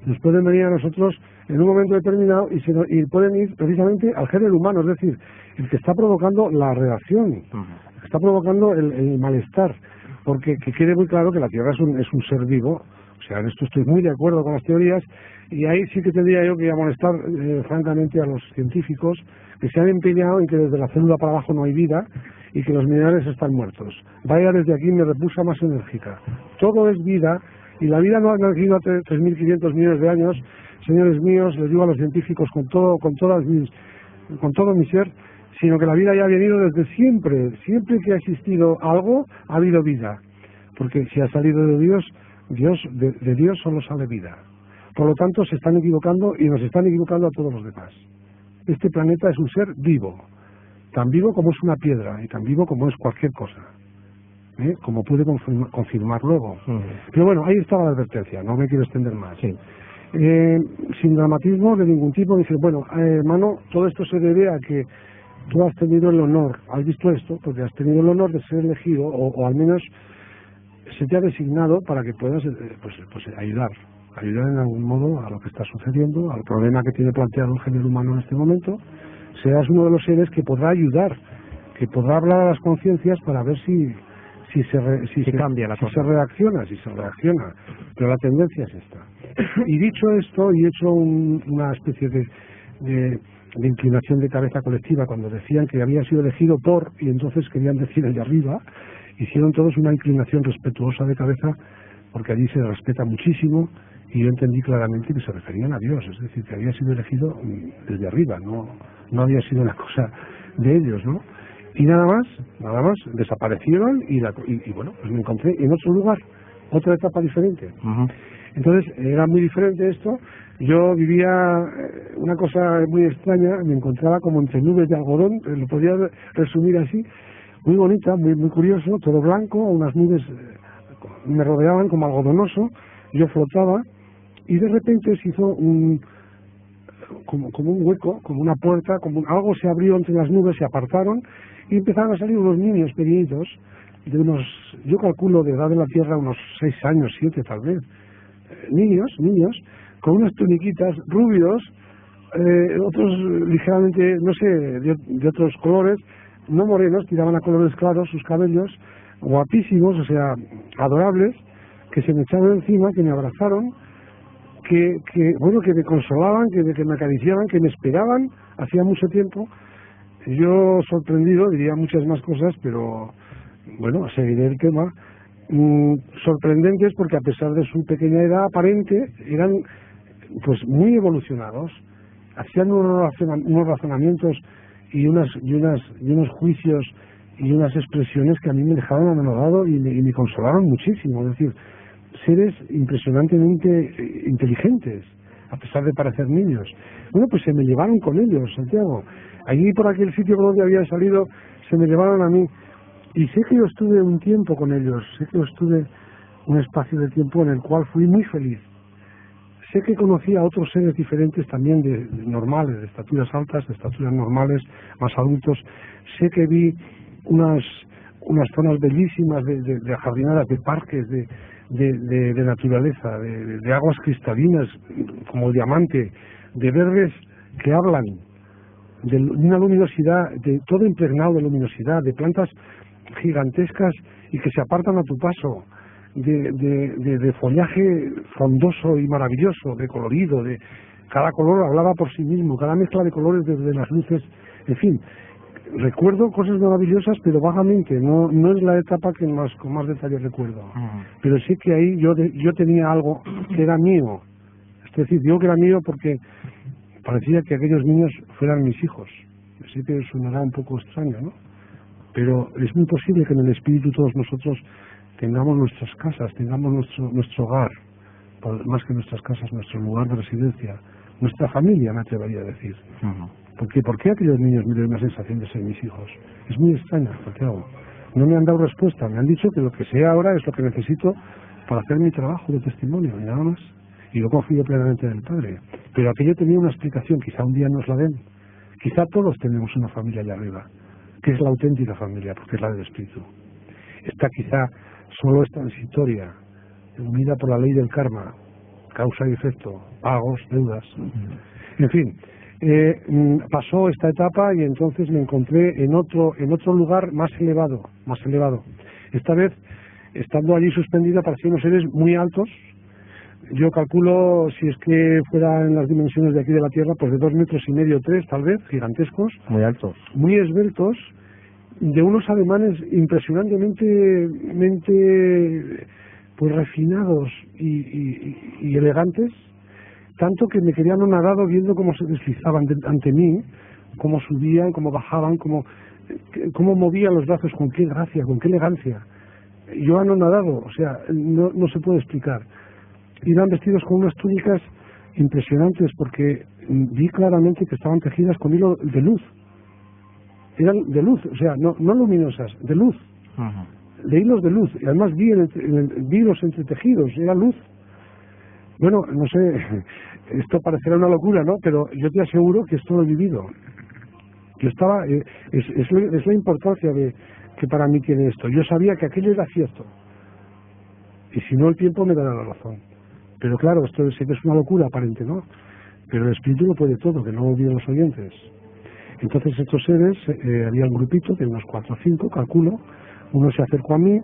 nos pueden venir a nosotros en un momento determinado y pueden ir precisamente al género humano, es decir, el que está provocando la reacción, está provocando el malestar, porque que quede muy claro que la Tierra es un ser vivo. O sea, en esto estoy muy de acuerdo con las teorías, y ahí sí que tendría yo que amonestar francamente a los científicos que se han empeñado en que desde la célula para abajo no hay vida y que los minerales están muertos. Vaya desde aquí mi repulsa más enérgica. Todo es vida, y la vida no ha nacido hace 3.500 millones de años. Señores míos, les digo a los científicos con todo mi ser, sino que la vida ya ha venido desde siempre. Siempre que ha existido algo, ha habido vida. Porque si ha salido de Dios, de Dios solo sale vida. Por lo tanto, se están equivocando y nos están equivocando a todos los demás. Este planeta es un ser vivo, tan vivo como es una piedra y tan vivo como es cualquier cosa, como puede confirmar luego. Pero bueno, ahí estaba la advertencia, no me quiero extender más. Sí. Sin dramatismo de ningún tipo, dice, bueno, hermano, todo esto se debe a que tú has tenido el honor, has visto esto, porque has tenido el honor de ser elegido, o al menos se te ha designado para que puedas ayudar en algún modo a lo que está sucediendo, al problema que tiene planteado el género humano en este momento. Seas uno de los seres que podrá ayudar, que podrá hablar a las conciencias para ver si se cambia la cosa. Si se reacciona, pero la tendencia es esta. Y dicho esto, y hecho una especie de inclinación de cabeza colectiva, cuando decían que había sido elegido por, y entonces querían decir el de arriba, hicieron todos una inclinación respetuosa de cabeza, porque allí se respeta muchísimo, y yo entendí claramente que se referían a Dios, es decir, que había sido elegido desde arriba, no había sido una cosa de ellos, ¿no? Y nada más, desaparecieron y bueno, pues me encontré en otro lugar, otra etapa diferente. Entonces, era muy diferente esto. Yo vivía una cosa muy extraña, me encontraba como entre nubes de algodón, lo podría resumir así, muy bonita, muy curioso, todo blanco, unas nubes me rodeaban como algodonoso, yo flotaba, y de repente se hizo como un hueco, como una puerta, algo se abrió entre las nubes, se apartaron, y empezaron a salir unos niños pequeñitos, de unos, yo calculo de edad de la Tierra, unos 6 años, 7 tal vez, niños, con unas tuniquitas, rubios, otros ligeramente, no sé, de otros colores, no morenos, tiraban a colores claros sus cabellos, guapísimos, o sea, adorables, que se me echaron encima, que me abrazaron, que me consolaban, que me acariciaban, que me esperaban, hacía mucho tiempo. Yo sorprendido, diría muchas más cosas, pero bueno, seguiré el tema. Sorprendentes porque a pesar de su pequeña edad aparente, eran pues muy evolucionados, hacían unos razonamientos y unos juicios y unas expresiones que a mí me dejaron anonadado y me consolaron muchísimo. Es decir, seres impresionantemente inteligentes, a pesar de parecer niños. Bueno, pues se me llevaron con ellos, Santiago. Allí por aquel sitio por donde había salido, se me llevaron a mí. Y sé que yo estuve un tiempo con ellos, sé que yo estuve un espacio de tiempo en el cual fui muy feliz. Sé que conocí a otros seres diferentes también, de normales, de estaturas altas, de estaturas normales, más adultos. Sé que vi unas zonas bellísimas de jardinadas, de parques, de naturaleza, de aguas cristalinas, como el diamante, de verdes que hablan, de una luminosidad, de todo impregnado de luminosidad, de plantas gigantescas y que se apartan a tu paso, de follaje frondoso y maravilloso, de colorido, de cada color hablaba por sí mismo, cada mezcla de colores desde las luces, en fin, recuerdo cosas maravillosas, pero vagamente, no es la etapa que con más detalle recuerdo, pero sí que ahí yo tenía algo que era mío, es decir, digo que era mío porque parecía que aquellos niños fueran mis hijos. Sé que sonará un poco extraño, ¿no? Pero es muy posible que en el espíritu todos nosotros tengamos nuestras casas, tengamos nuestro hogar, más que nuestras casas, nuestro lugar de residencia, nuestra familia, me atrevería a decir. ¿Por qué aquellos niños me dieron una sensación de ser mis hijos? Es muy extraña, Santiago. No me han dado respuesta, me han dicho que lo que sé ahora es lo que necesito para hacer mi trabajo de testimonio, y nada más. Y yo confío plenamente en el Padre. Pero aquello tenía una explicación, quizá un día nos la den. Quizá todos tenemos una familia allá arriba, que es la auténtica familia, porque es la del Espíritu. Esta quizá solo es transitoria, unida por la ley del karma, causa y efecto, pagos, deudas. En fin, pasó esta etapa y entonces me encontré en otro lugar más elevado. Esta vez, estando allí suspendida, parecían unos seres muy altos. Yo calculo, si es que fuera en las dimensiones de aquí de la Tierra, pues de 2,5 metros, 3, tal vez, gigantescos. Muy altos. Muy esbeltos, de unos ademanes impresionantemente pues refinados y elegantes, tanto que me quedé anonadado viendo cómo se deslizaban ante mí, cómo subían, cómo bajaban, cómo movían los brazos, con qué gracia, con qué elegancia. Yo anonadado, o sea, no se puede explicar. Iban vestidos con unas túnicas impresionantes, porque vi claramente que estaban tejidas con hilo de luz. Eran de luz, o sea, no luminosas, de luz. De hilos de luz. Y además vi los entretejidos, era luz. Bueno, no sé, esto parecerá una locura, ¿no? Pero yo te aseguro que esto lo he vivido. Yo estaba, es la importancia que para mí tiene esto. Yo sabía que aquello era cierto. Y si no, el tiempo me dará la razón. Pero claro, esto sé que es una locura aparente, ¿no? Pero el espíritu lo puede todo, que no lo olviden los oyentes. Entonces estos seres, había un grupito de unos 4 o 5, calculo. Uno se acercó a mí,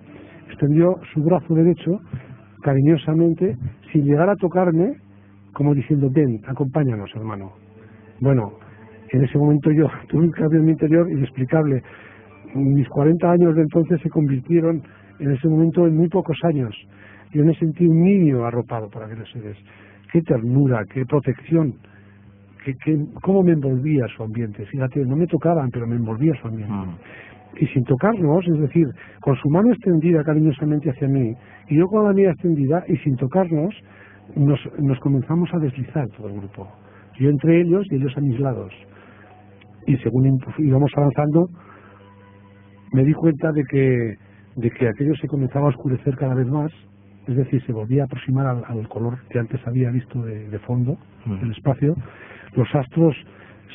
extendió su brazo derecho, cariñosamente, sin llegar a tocarme, como diciendo, ven, acompáñanos, hermano. Bueno, en ese momento yo tuve un cambio en mi interior inexplicable. Mis 40 años de entonces se convirtieron en ese momento en muy pocos años. Yo me sentí un niño arropado por aquellos seres. Qué ternura, qué protección, cómo me envolvía su ambiente. Fíjate, no me tocaban, pero me envolvía su ambiente. Y sin tocarnos, es decir, con su mano extendida cariñosamente hacia mí, y yo con la mía extendida, y sin tocarnos, nos comenzamos a deslizar todo el grupo. Yo entre ellos y ellos a mis lados. Y según íbamos avanzando, me di cuenta de que aquello se comenzaba a oscurecer cada vez más, es decir, se volvía a aproximar al color que antes había visto de fondo del espacio. Los astros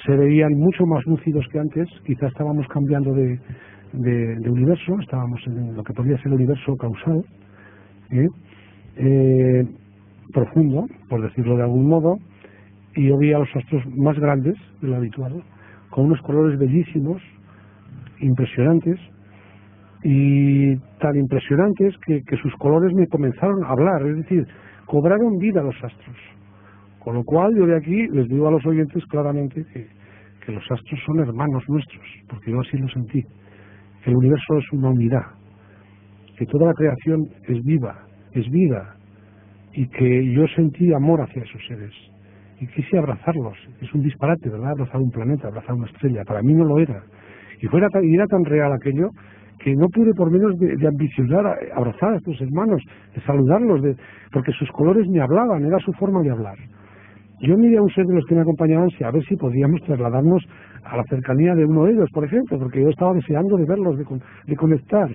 se veían mucho más lúcidos que antes, quizás estábamos cambiando de universo, estábamos en lo que podría ser el universo causal, profundo, por decirlo de algún modo, y yo veía los astros más grandes de lo habitual, con unos colores bellísimos, impresionantes, y tan impresionantes que sus colores me comenzaron a hablar, es decir, cobraron vida los astros. Con lo cual yo de aquí les digo a los oyentes claramente que los astros son hermanos nuestros, porque yo así lo sentí. Que el universo es una unidad, que toda la creación es viva, es vida, y que yo sentí amor hacia esos seres. Y quise abrazarlos. Es un disparate, ¿verdad? Abrazar un planeta, abrazar una estrella. Para mí no lo era. Y era tan real aquello que no pude por menos de ambicionar abrazar a estos hermanos, de saludarlos, porque sus colores me hablaban, era su forma de hablar. Yo miré a un ser de los que me acompañaban a ver si podíamos trasladarnos a la cercanía de uno de ellos, por ejemplo, porque yo estaba deseando de verlos, de conectar.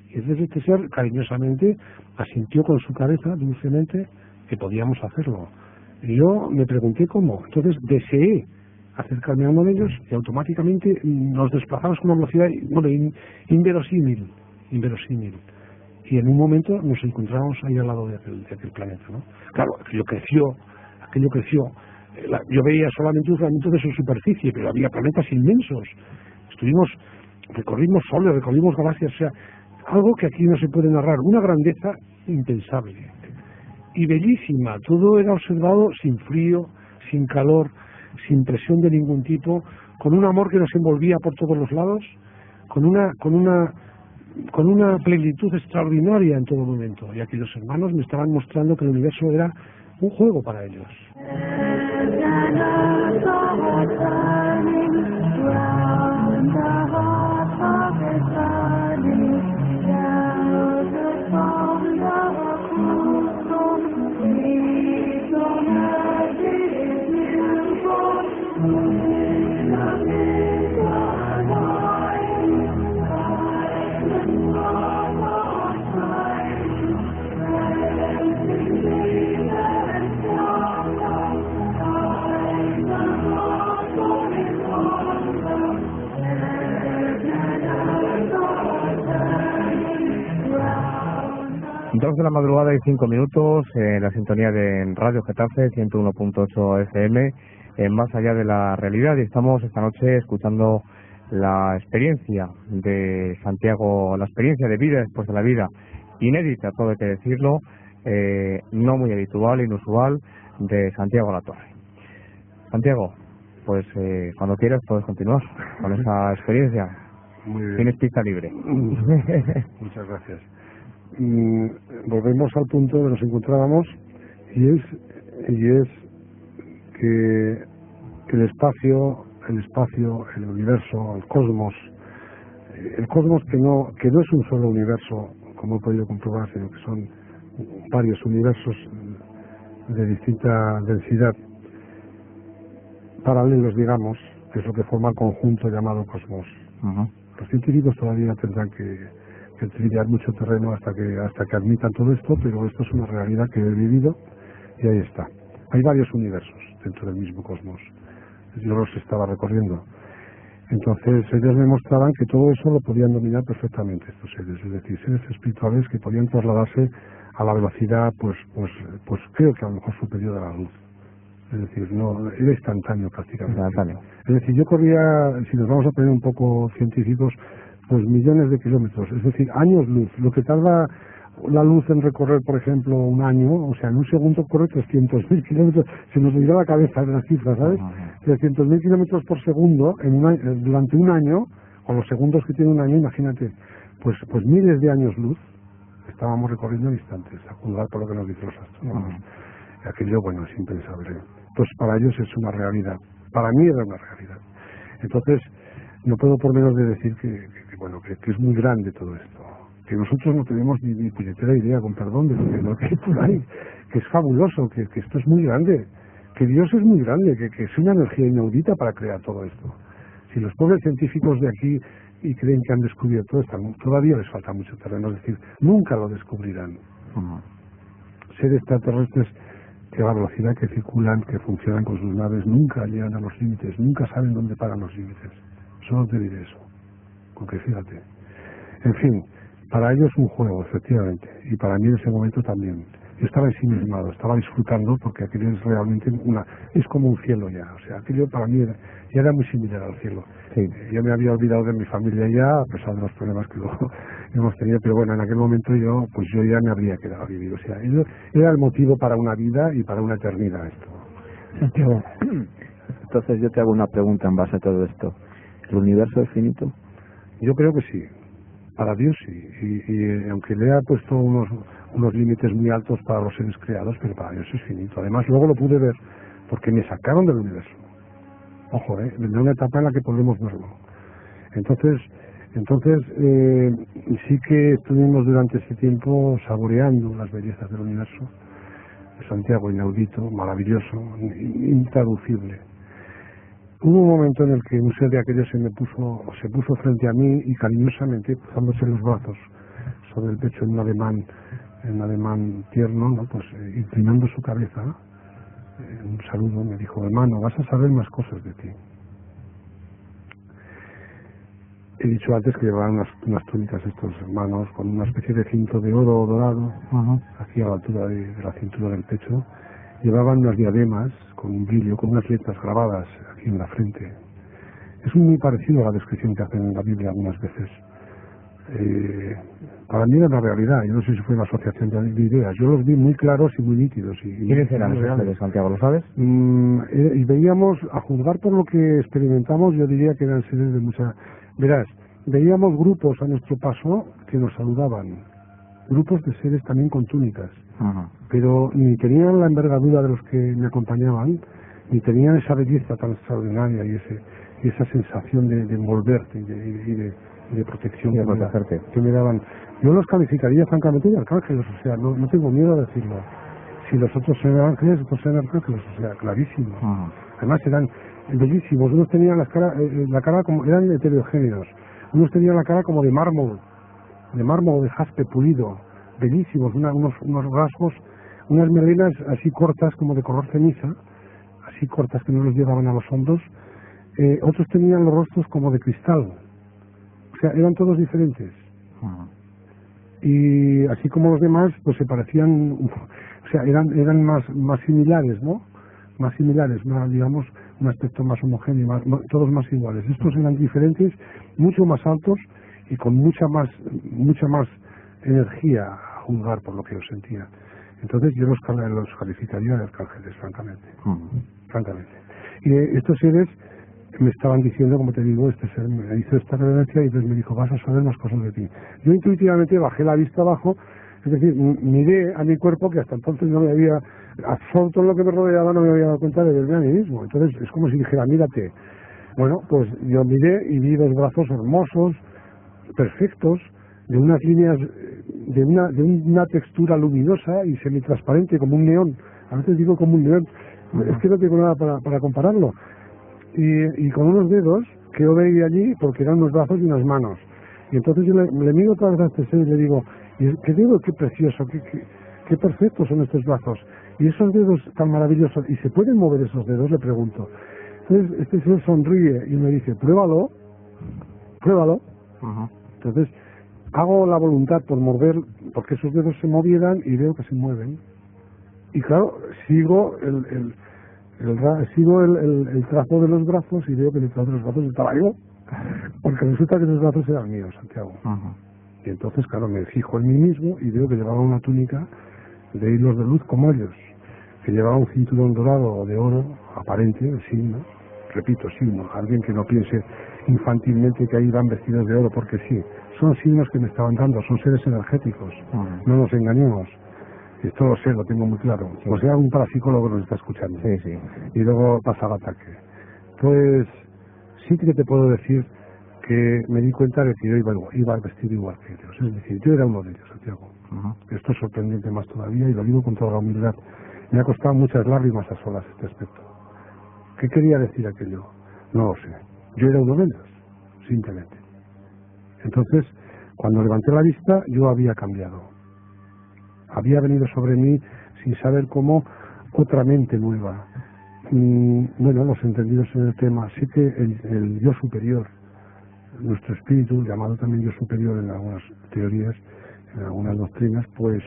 Y entonces este ser cariñosamente asintió con su cabeza dulcemente que podíamos hacerlo. Y yo me pregunté cómo. Entonces deseé acercarme a uno de ellos y automáticamente nos desplazamos con una velocidad inverosímil. Y en un momento nos encontramos ahí al lado de aquel planeta, ¿no? Claro, aquello creció. Yo veía solamente un fragmento de su superficie, pero había planetas inmensos. Recorrimos soles, recorrimos galaxias, o sea, algo que aquí no se puede narrar, una grandeza impensable y bellísima. Todo era observado sin frío, sin calor, sin presión de ningún tipo, con un amor que nos envolvía por todos los lados, con una plenitud extraordinaria en todo momento. Y aquellos hermanos me estaban mostrando que el universo era un juego para ellos. 2 de la madrugada y 5 minutos en la sintonía de Radio Getafe 101.8 FM, Más allá de la realidad, y estamos esta noche escuchando la experiencia de Santiago, la experiencia de vida después de la vida, inédita, todo hay que decirlo, no muy habitual, inusual, de Santiago Latorre. Santiago, pues cuando quieras puedes continuar con esa experiencia. Muy bien. Tienes pista libre. Muchas gracias. Volvemos al punto donde nos encontrábamos, y es que el espacio, el universo, el cosmos que no es un solo universo, como he podido comprobar, sino que son varios universos de distinta densidad, paralelos, digamos, que es lo que forma el conjunto llamado cosmos. Los científicos todavía tendrán que trillar mucho terreno hasta que admitan todo esto, pero esto es una realidad que he vivido y ahí está. Hay varios universos dentro del mismo cosmos. Yo los estaba recorriendo. Entonces ellos me mostraban que todo eso lo podían dominar perfectamente estos seres, es decir, seres espirituales que podían trasladarse a la velocidad, pues creo que a lo mejor superior a la luz. Es decir, no, era instantáneo prácticamente. Es decir, yo corría, si nos vamos a poner un poco científicos, pues millones de kilómetros, es decir, años luz. Lo que tarda la luz en recorrer, por ejemplo, un año, o sea, en un segundo corre 300.000 kilómetros, se nos olvida la cabeza de las cifras, ¿sabes? 300.000 kilómetros por segundo durante un año, con los segundos que tiene un año, imagínate, pues miles de años luz estábamos recorriendo en instantes, a juzgar por lo que nos dicen los astrónomos. Aquello, bueno, es impensable. Pues para ellos es una realidad. Para mí era una realidad. Entonces, no puedo por menos de decir que es muy grande todo esto. Que nosotros no tenemos ni puñetera idea, con perdón, de lo que hay por ahí. Que es fabuloso, que esto es muy grande. Que Dios es muy grande, que es una energía inaudita para crear todo esto. Si los pobres científicos de aquí y creen que han descubierto esto, todavía les falta mucho terreno. Es decir, nunca lo descubrirán. Seres extraterrestres que a la velocidad que circulan, que funcionan con sus naves, nunca llegan a los límites, nunca saben dónde paran los límites. Solo te diré eso, porque fíjate. En fin, para ellos un juego, efectivamente, y para mí en ese momento también. Yo estaba ensimismado, estaba disfrutando, porque aquello es realmente es como un cielo ya, o sea, aquello para mí ya era muy similar al cielo. Sí. Yo me había olvidado de mi familia ya, a pesar de los problemas que luego hemos tenido, pero bueno, en aquel momento yo ya me habría quedado a vivir, o sea, era el motivo para una vida y para una eternidad esto. Santiago, entonces yo te hago una pregunta en base a todo esto. ¿El universo es finito? Yo creo que sí. Para Dios sí. Y aunque le ha puesto unos límites muy altos para los seres creados, pero para Dios es finito. Además, luego lo pude ver porque me sacaron del universo. Ojo, vendrá una etapa en la que podremos verlo. Entonces sí que estuvimos durante ese tiempo saboreando las bellezas del universo. Santiago, inaudito, maravilloso, intraducible. Hubo un momento en el que un ser de aquellos se puso frente a mí y cariñosamente, cruzándose los brazos sobre el pecho en un ademán tierno, ¿no? Pues inclinando su cabeza, un saludo, me dijo: hermano, vas a saber más cosas de ti. He dicho antes que llevaban unas túnicas estos hermanos con una especie de cinto de oro dorado, aquí a la altura de la cintura del pecho. Llevaban unas diademas con un brillo, con unas letras grabadas aquí en la frente. Es muy parecido a la descripción que hacen en la Biblia algunas veces. Para mí era una realidad. Yo no sé si fue una asociación de ideas. Yo los vi muy claros y muy nítidos. ¿Quiénes eran esos seres, Santiago? ¿Lo sabes? Y veíamos, a juzgar por lo que experimentamos, yo diría que eran seres de mucha... Verás, veíamos grupos a nuestro paso que nos saludaban. Grupos de seres también con túnicas. Pero ni tenían la envergadura de los que me acompañaban, ni tenían esa belleza tan extraordinaria y esa sensación de envolverte y de protección que me daban. Yo los calificaría francamente de arcángeles, o sea, no tengo miedo a decirlo. Si los otros eran ángeles, otros eran arcángeles, o sea, clarísimo. Además eran bellísimos, unos tenían la cara como, eran heterogéneos, unos tenían la cara como de mármol, de jaspe pulido, bellísimos, unos rasgos, unas melenas así cortas como de color ceniza, así cortas que no los llevaban a los hombros. Otros tenían los rostros como de cristal, o sea, eran todos diferentes. y así como los demás, pues se parecían, o sea, eran más similares, ¿no? Más similares, más, digamos, un aspecto más homogéneo, todos más iguales. Estos eran diferentes, mucho más altos y con mucha más energía a juzgar por lo que yo sentía. Entonces yo los calificaría de arcángeles, francamente. Francamente. Y estos seres me estaban diciendo, como te digo, este ser me hizo esta reverencia y entonces me dijo, vas a saber más cosas de ti. Yo intuitivamente bajé la vista abajo, es decir, miré a mi cuerpo, que hasta entonces no me había absorto en lo que me rodeaba, no me había dado cuenta de verme a mí mismo. Entonces es como si dijera, mírate. Bueno, pues yo miré y vi dos brazos hermosos, perfectos, de unas líneas, de una textura luminosa y semitransparente, como un neón. A veces digo como un neón, es que no tengo nada para compararlo. Y con unos dedos que yo veía allí, porque eran unos brazos y unas manos. Y entonces yo le miro otra vez a este ser y le digo, ¿qué digo? Qué precioso, qué perfectos son estos brazos. Y esos dedos tan maravillosos, ¿y se pueden mover esos dedos? Le pregunto. Entonces este ser sonríe y me dice, pruébalo. Entonces hago la voluntad por mover, porque esos dedos se movieran y veo que se mueven. Y claro, sigo el trazo de los brazos y veo que el trazo de los brazos estaba yo, porque resulta que esos brazos eran míos, Santiago. Y entonces, claro, me fijo en mí mismo y veo que llevaba una túnica de hilos de luz como ellos, que llevaba un cinturón dorado o de oro, aparente, el signo, repito, signo, alguien que no piense infantilmente que ahí van vestidos de oro, porque sí, son signos que me estaban dando, son seres energéticos, no nos engañemos. Esto lo sé, lo tengo muy claro. O sea, un parapsicólogo nos está escuchando. Sí, sí. Y luego pasa al ataque. Pues sí que te puedo decir que me di cuenta de que yo iba a vestir igual que ellos. Es decir, yo era uno de ellos, Santiago. Esto es sorprendente más todavía y lo digo con toda la humildad. Me ha costado muchas lágrimas a solas este aspecto. ¿Qué quería decir aquello? No lo sé. Yo era uno de ellos, simplemente. Entonces, cuando levanté la vista, yo había cambiado. Había venido sobre mí, sin saber cómo, otra mente nueva. Bueno, los entendidos en el tema, sí que el yo superior, nuestro espíritu, llamado también yo superior en algunas teorías, en algunas doctrinas, pues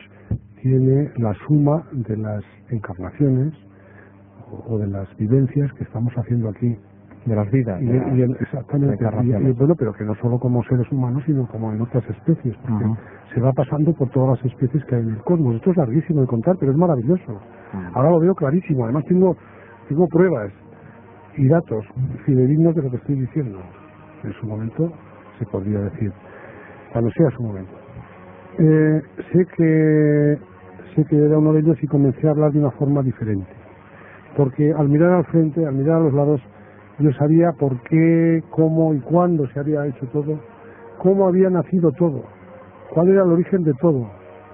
tiene la suma de las encarnaciones o de las vivencias que estamos haciendo aquí. De las vidas. Exactamente. Y bueno, pero que no solo como seres humanos, sino como en otras especies, porque se va pasando por todas las especies que hay en el cosmos. Esto es larguísimo de contar, pero es maravilloso. Ahora lo veo clarísimo. Además tengo pruebas y datos fidedignos de lo que estoy diciendo. En su momento se podría decir, cuando sea su momento. Sé que era uno de ellos y comencé a hablar de una forma diferente. Porque al mirar al frente, al mirar a los lados, yo sabía por qué, cómo y cuándo se había hecho todo, cómo había nacido todo, cuál era el origen de todo,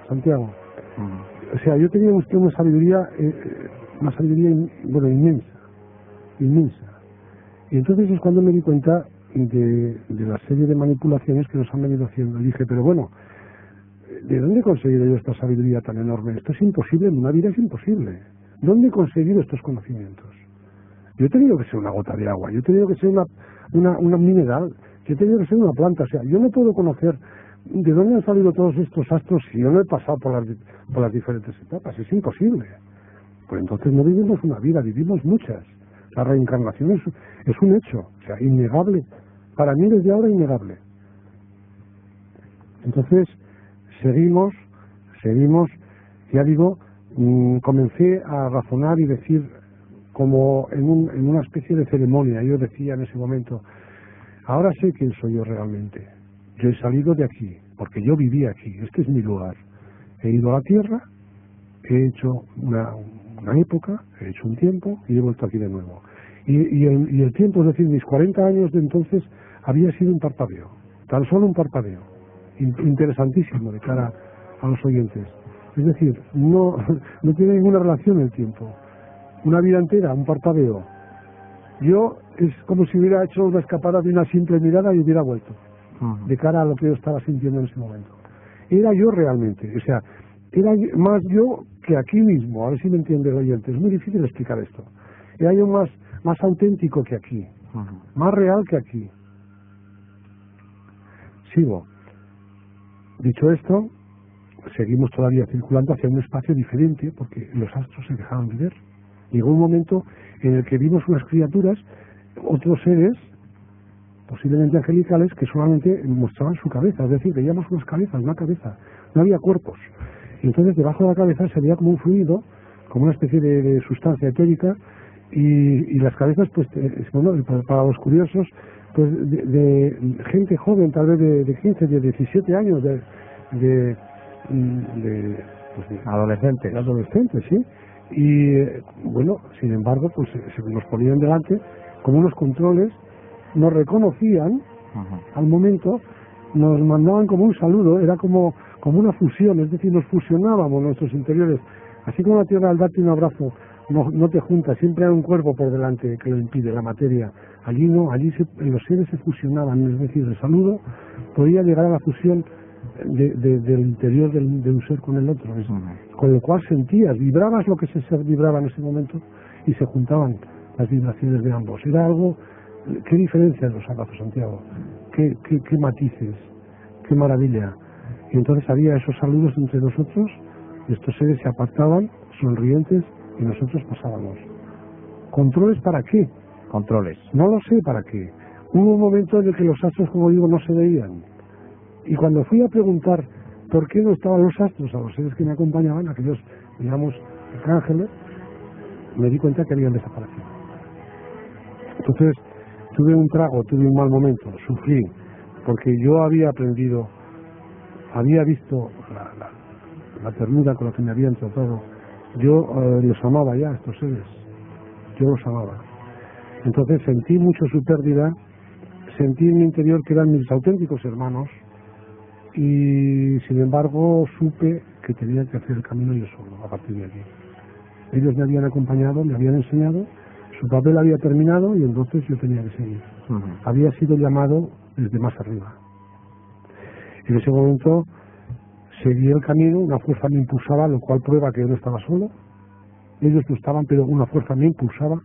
Santiago. O sea, yo tenía usted una sabiduría inmensa. Y entonces es cuando me di cuenta de la serie de manipulaciones que nos han venido haciendo. Y dije, pero bueno, ¿de dónde he conseguido yo esta sabiduría tan enorme? Esto es imposible, en una vida es imposible. ¿Dónde he conseguido estos conocimientos? Yo he tenido que ser una gota de agua, yo he tenido que ser una mineral, yo he tenido que ser una planta. O sea, yo no puedo conocer de dónde han salido todos estos astros si yo no he pasado por las diferentes etapas. Es imposible. Pues entonces no vivimos una vida, vivimos muchas. La reencarnación es un hecho, o sea, innegable. Para mí desde ahora innegable. Entonces, seguimos, ya digo, comencé a razonar y decir, como en una especie de ceremonia, yo decía en ese momento, ahora sé quién soy yo realmente. Yo he salido de aquí, porque yo vivía aquí, este es mi lugar. He ido a la tierra, he hecho una época, he hecho un tiempo y he vuelto aquí de nuevo. Y el tiempo, es decir, mis 40 años de entonces, había sido un parpadeo, tan solo un parpadeo, interesantísimo de cara a los oyentes. Es decir, no tiene ninguna relación el tiempo. Una vida entera, un parpadeo. Yo es como si hubiera hecho una escapada de una simple mirada y hubiera vuelto, de cara a lo que yo estaba sintiendo en ese momento. Era yo realmente, o sea, era más yo que aquí mismo, a ver si me entiende el oyente, es muy difícil explicar esto. Era yo más auténtico que aquí, más real que aquí. Sigo. Dicho esto, seguimos todavía circulando hacia un espacio diferente, porque los astros se dejaron de ver. Llegó un momento en el que vimos unas criaturas, otros seres, posiblemente angelicales, que solamente mostraban su cabeza, es decir, veíamos unas cabezas, una cabeza, no había cuerpos. Y entonces debajo de la cabeza se veía como un fluido, como una especie de sustancia etérica, y las cabezas, pues, bueno, para los curiosos, pues de gente joven, tal vez de 15, de 17 años, de adolescentes, sí. Y bueno, sin embargo, pues se nos ponían delante como unos controles, nos reconocían al momento, nos mandaban como un saludo, era como una fusión, es decir, nos fusionábamos nuestros interiores, así como la tierra al darte un abrazo no te junta, siempre hay un cuerpo por delante que lo impide, la materia. Allí no, los seres se fusionaban, es decir, el saludo podía llegar a la fusión del interior de un ser con el otro, con lo cual sentías, vibrabas lo que ese ser vibraba en ese momento y se juntaban las vibraciones de ambos. Era algo, qué diferencia en los abrazos, Santiago, qué matices, qué maravilla. Y entonces había esos saludos entre nosotros, y estos seres se apartaban, sonrientes, y nosotros pasábamos. ¿Controles para qué? Controles. No lo sé para qué. Hubo un momento en el que los astros, como digo, no se veían. Y cuando fui a preguntar por qué no estaban los astros a los seres que me acompañaban, aquellos, digamos, arcángeles, me di cuenta que habían desaparecido. Entonces, tuve un trago, tuve un mal momento, sufrí, porque yo había aprendido, había visto la ternura con la que me habían tratado. Yo los amaba ya, estos seres. Yo los amaba. Entonces sentí mucho su pérdida, sentí en mi interior que eran mis auténticos hermanos, y sin embargo supe que tenía que hacer el camino yo solo a partir de aquí. Ellos me habían acompañado, me habían enseñado, su papel había terminado y entonces yo tenía que seguir. Había sido llamado desde más arriba. En ese momento seguí el camino, una fuerza me impulsaba, lo cual prueba que yo no estaba solo. Ellos no estaban, pero una fuerza me impulsaba,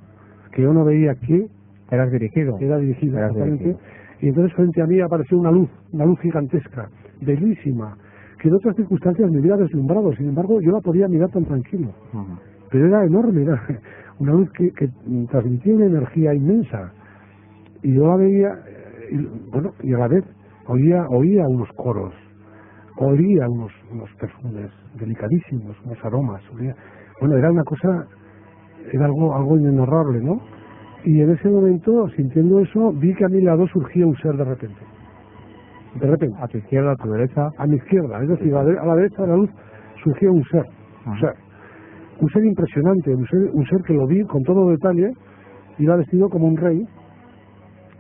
que yo no veía que... Eras dirigido. Era dirigido, exactamente. Y entonces frente a mí apareció una luz gigantesca, bellísima, que en otras circunstancias me hubiera deslumbrado. Sin embargo, yo la podía mirar tan tranquilo. Pero era enorme, era una luz que transmitía una energía inmensa. Y yo la veía, y a la vez oía unos coros, olía unos perfumes delicadísimos, unos aromas. Bueno, era una cosa, era algo inenarrable, ¿no? Y en ese momento, sintiendo eso, vi que a mi lado surgía un ser de repente. De repente. A tu izquierda, a tu derecha. A mi izquierda, es decir, a la derecha de la luz surgía un ser. Un ser impresionante, un ser que lo vi con todo detalle, iba vestido como un rey,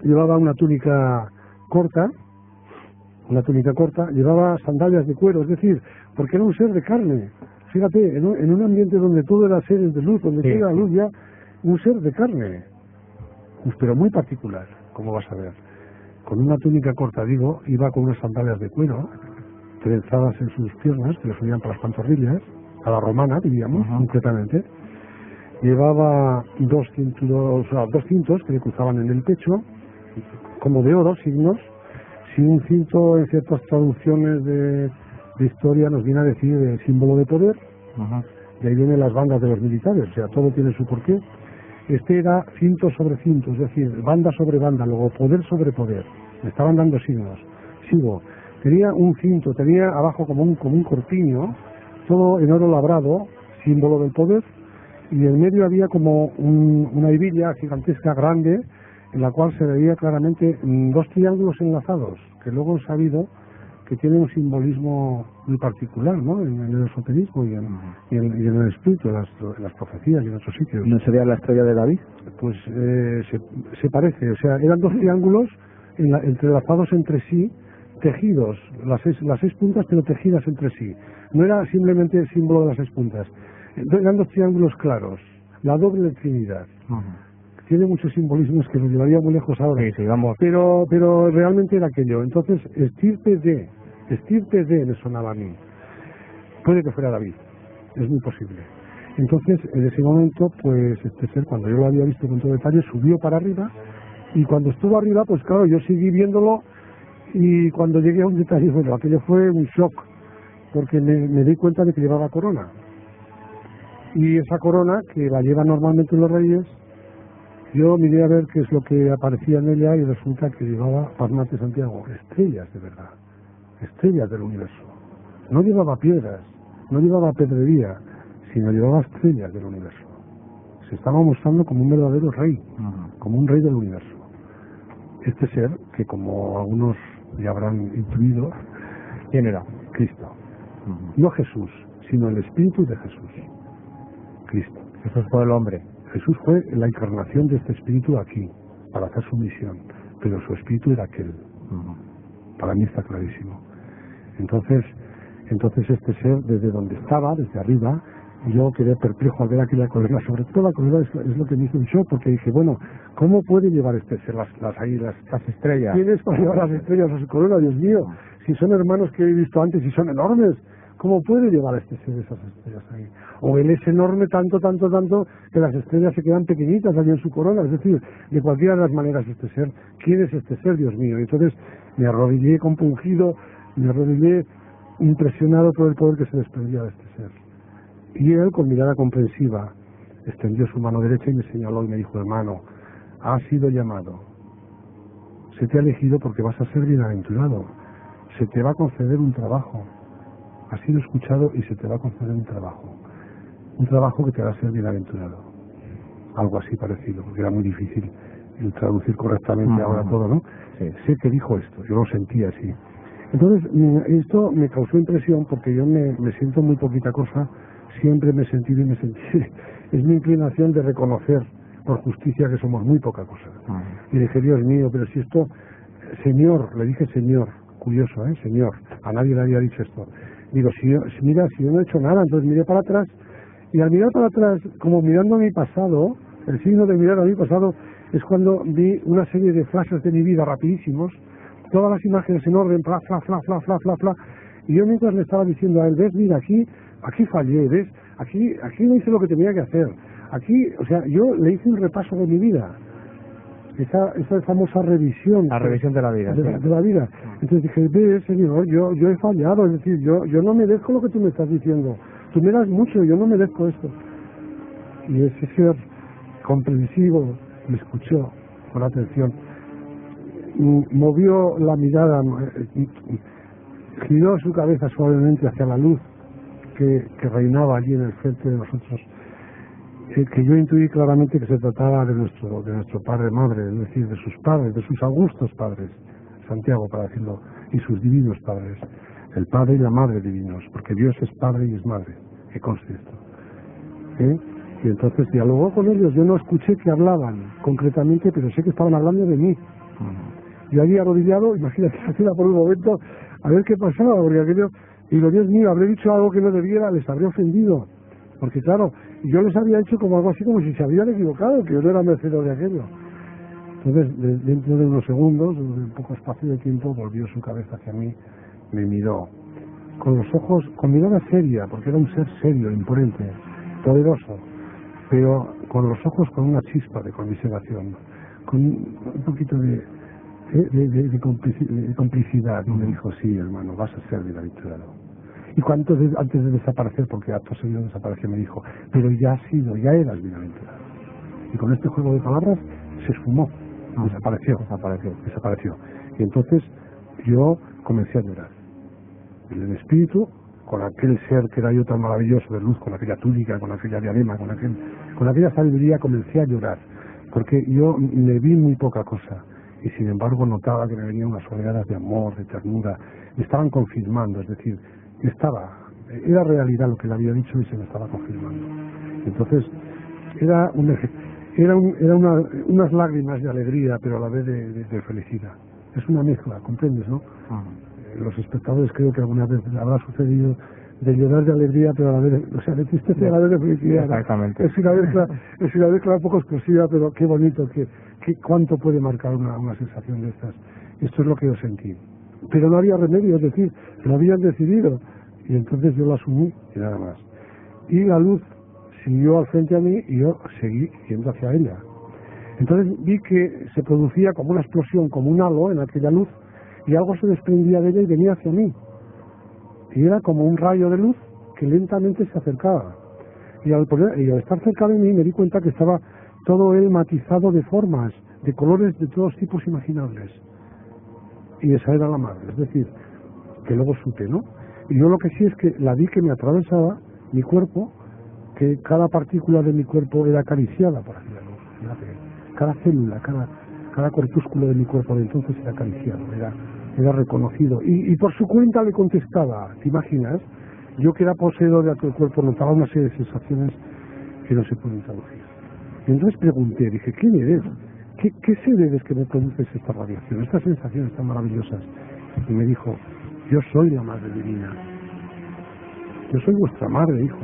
llevaba una túnica corta, llevaba sandalias de cuero, es decir, porque era un ser de carne. Fíjate, en un ambiente donde todo era seres de luz, donde llega la luz ya, un ser de carne, pero muy particular, como vas a ver. Con una túnica corta, iba con unas sandalias de cuero, trenzadas en sus piernas, que le subían para las pantorrillas, a la romana, diríamos, concretamente. Llevaba dos cintos que le cruzaban en el pecho, como de oro, signos. Si un cinto en ciertas traducciones de historia nos viene a decir símbolo de poder, de ahí vienen las bandas de los militares, o sea, todo tiene su porqué. Este era cinto sobre cinto, es decir, banda sobre banda, luego poder sobre poder. Me estaban dando signos. Sigo. Tenía un cinto, tenía abajo como un corpiño, todo en oro labrado, símbolo del poder, y en medio había como una hebilla gigantesca grande, en la cual se veía claramente dos triángulos enlazados, que luego he sabido que tiene un simbolismo muy particular, ¿no? En el esoterismo y en el espíritu, en las profecías y en otros sitios. ¿No sería la estrella de David? Pues se parece, o sea, eran dos triángulos entrelazados entre sí, tejidos, las seis puntas pero tejidas entre sí. No era simplemente el símbolo de las 6 puntas, eran dos triángulos claros, la doble trinidad. Tiene muchos simbolismos que nos llevaría muy lejos ahora. Sí, vamos. Pero realmente era aquello. Entonces, estirpe de me sonaba a mí. Puede que fuera David, es muy posible. Entonces, en ese momento, pues este ser, cuando yo lo había visto con todo detalle, subió para arriba, y cuando estuvo arriba, pues claro, yo seguí viéndolo, y cuando llegué a un detalle, bueno, aquello fue un shock, porque me di cuenta de que llevaba corona. Y esa corona, que la llevan normalmente los reyes, yo miré a ver qué es lo que aparecía en ella y resulta que llevaba, pasmate Santiago, estrellas de verdad, estrellas del universo. No llevaba piedras, no llevaba pedrería, sino llevaba estrellas del universo. Se estaba mostrando como un verdadero rey, como un rey del universo. Este ser, que como algunos ya habrán intuido, ¿quién era? Cristo. No Jesús, sino el Espíritu de Jesús. Cristo. Jesús fue el hombre. Jesús fue la encarnación de este Espíritu aquí, para hacer su misión, pero su Espíritu era aquel. Para mí está clarísimo. Entonces este ser, desde donde estaba, desde arriba, yo quedé perplejo al ver aquella columna. Sobre todo la columna es lo que me hizo un shock, porque dije, bueno, ¿cómo puede llevar este ser las estrellas? ¿Quién es para llevar las estrellas a su corona? Dios mío, si son hermanos que he visto antes y son enormes, ¿cómo puede llevar a este ser esas estrellas ahí? O él es enorme tanto, que las estrellas se quedan pequeñitas allí en su corona. Es decir, de cualquiera de las maneras este ser, ¿quién es este ser, Dios mío? Y entonces me arrodillé compungido, me arrodillé impresionado por el poder que se desprendía de este ser. Y él, con mirada comprensiva, extendió su mano derecha y me señaló y me dijo, hermano, has sido llamado. Se te ha elegido porque vas a ser bienaventurado. Se te va a conceder un trabajo. Has sido escuchado y se te va a conceder un trabajo. Un trabajo que te hará ser bienaventurado. Algo así parecido, porque era muy difícil el traducir correctamente ahora todo, ¿no? Sí. Sé que dijo esto, yo lo sentí así. Entonces, esto me causó impresión porque yo me siento muy poquita cosa, siempre me he sentido y me sentí. Es mi inclinación de reconocer por justicia que somos muy poca cosa. Y dije, Dios mío, pero si esto, Señor, le dije Señor, curioso, Señor, a nadie le había dicho esto. Digo, si yo no he hecho nada, entonces miré para atrás, y al mirar para atrás, como mirando a mi pasado, el signo de mirar a mi pasado es cuando vi una serie de flashes de mi vida rapidísimos, todas las imágenes en orden, fla, y yo mientras le estaba diciendo a él, ves, mira, aquí fallé, ves, aquí no hice lo que tenía que hacer, aquí, o sea, yo le hice un repaso de mi vida, esa famosa revisión. La revisión de la vida. De la vida. Entonces dije, ves, Señor, yo he fallado, es decir, yo no merezco lo que tú me estás diciendo, tú me das mucho, yo no merezco esto. Y ese ser comprensivo me escuchó con atención, movió la mirada, giró su cabeza suavemente hacia la luz que reinaba allí en el frente de nosotros, que yo intuí claramente que se trataba de nuestro padre madre, es decir, de sus padres, de sus augustos padres, Santiago para decirlo, y sus divinos padres, el padre y la madre divinos, porque Dios es padre y es madre, que conste esto. Y entonces dialogó con ellos, yo no escuché que hablaban concretamente, pero sé que estaban hablando de mí. Yo allí arrodillado, imagínate, hacía por un momento a ver qué pasaba, porque aquello, digo, Dios mío, habré dicho algo que no debiera, les habría ofendido, porque claro, yo les había hecho como algo así como si se habían equivocado, que yo no era merecedor de aquello. Entonces, dentro de unos segundos, de un poco espacio de tiempo, volvió su cabeza hacia mí, me miró, con los ojos, con mirada seria, porque era un ser serio, imponente, poderoso, pero con los ojos con una chispa de conmiseración, con un poquito de complicidad, y me dijo, sí, hermano, vas a ser bienaventurado. Y cuanto antes de desaparecer, porque acto seguido desapareció, me dijo, pero ya eras bienaventurado. Y con este juego de palabras se esfumó, desapareció. Y entonces yo comencé a llorar. En el espíritu, con aquel ser que era yo tan maravilloso de luz, con aquella túnica, con aquella diadema, con aquella sabiduría, comencé a llorar, porque yo me vi muy poca cosa, y sin embargo notaba que me venían unas oleadas de amor, de ternura, me estaban confirmando, es decir, era realidad lo que le había dicho y se me estaba confirmando. Entonces, unas lágrimas de alegría, pero a la vez de felicidad. Es una mezcla, ¿comprendes, no? Los espectadores creo que alguna vez habrá sucedido de llorar de alegría, pero a la vez, o sea, de tristeza y a la vez de felicidad. Exactamente. Es una mezcla un poco explosiva, pero qué bonito, cuánto puede marcar una sensación de estas. Esto es lo que yo sentí. Pero no había remedio, es decir, lo habían decidido. Y entonces yo lo asumí y nada más. Y la luz siguió al frente a mí y yo seguí yendo hacia ella. Entonces vi que se producía como una explosión, como un halo en aquella luz, y algo se desprendía de ella y venía hacia mí. y era como un rayo de luz que lentamente se acercaba. Y al estar cerca de mí me di cuenta que estaba todo él matizado de formas, de colores de todos tipos imaginables. Y esa era la madre, es decir, que luego supe, ¿no? Y yo lo que sí es que la vi que me atravesaba mi cuerpo, que cada partícula de mi cuerpo era acariciada por aquella luz. Fíjate, cada célula, cada corpúsculo de mi cuerpo de entonces era acariciado, era reconocido. Y por su cuenta le contestaba, ¿te imaginas? Yo que era poseedor de aquel cuerpo notaba una serie de sensaciones que no se pueden traducir. Y entonces pregunté, dije, ¿quién eres? ¿Qué sed eres que me produces esta radiación, estas sensaciones tan maravillosas? Y me dijo, yo soy la Madre Divina. Yo soy vuestra madre, hijo.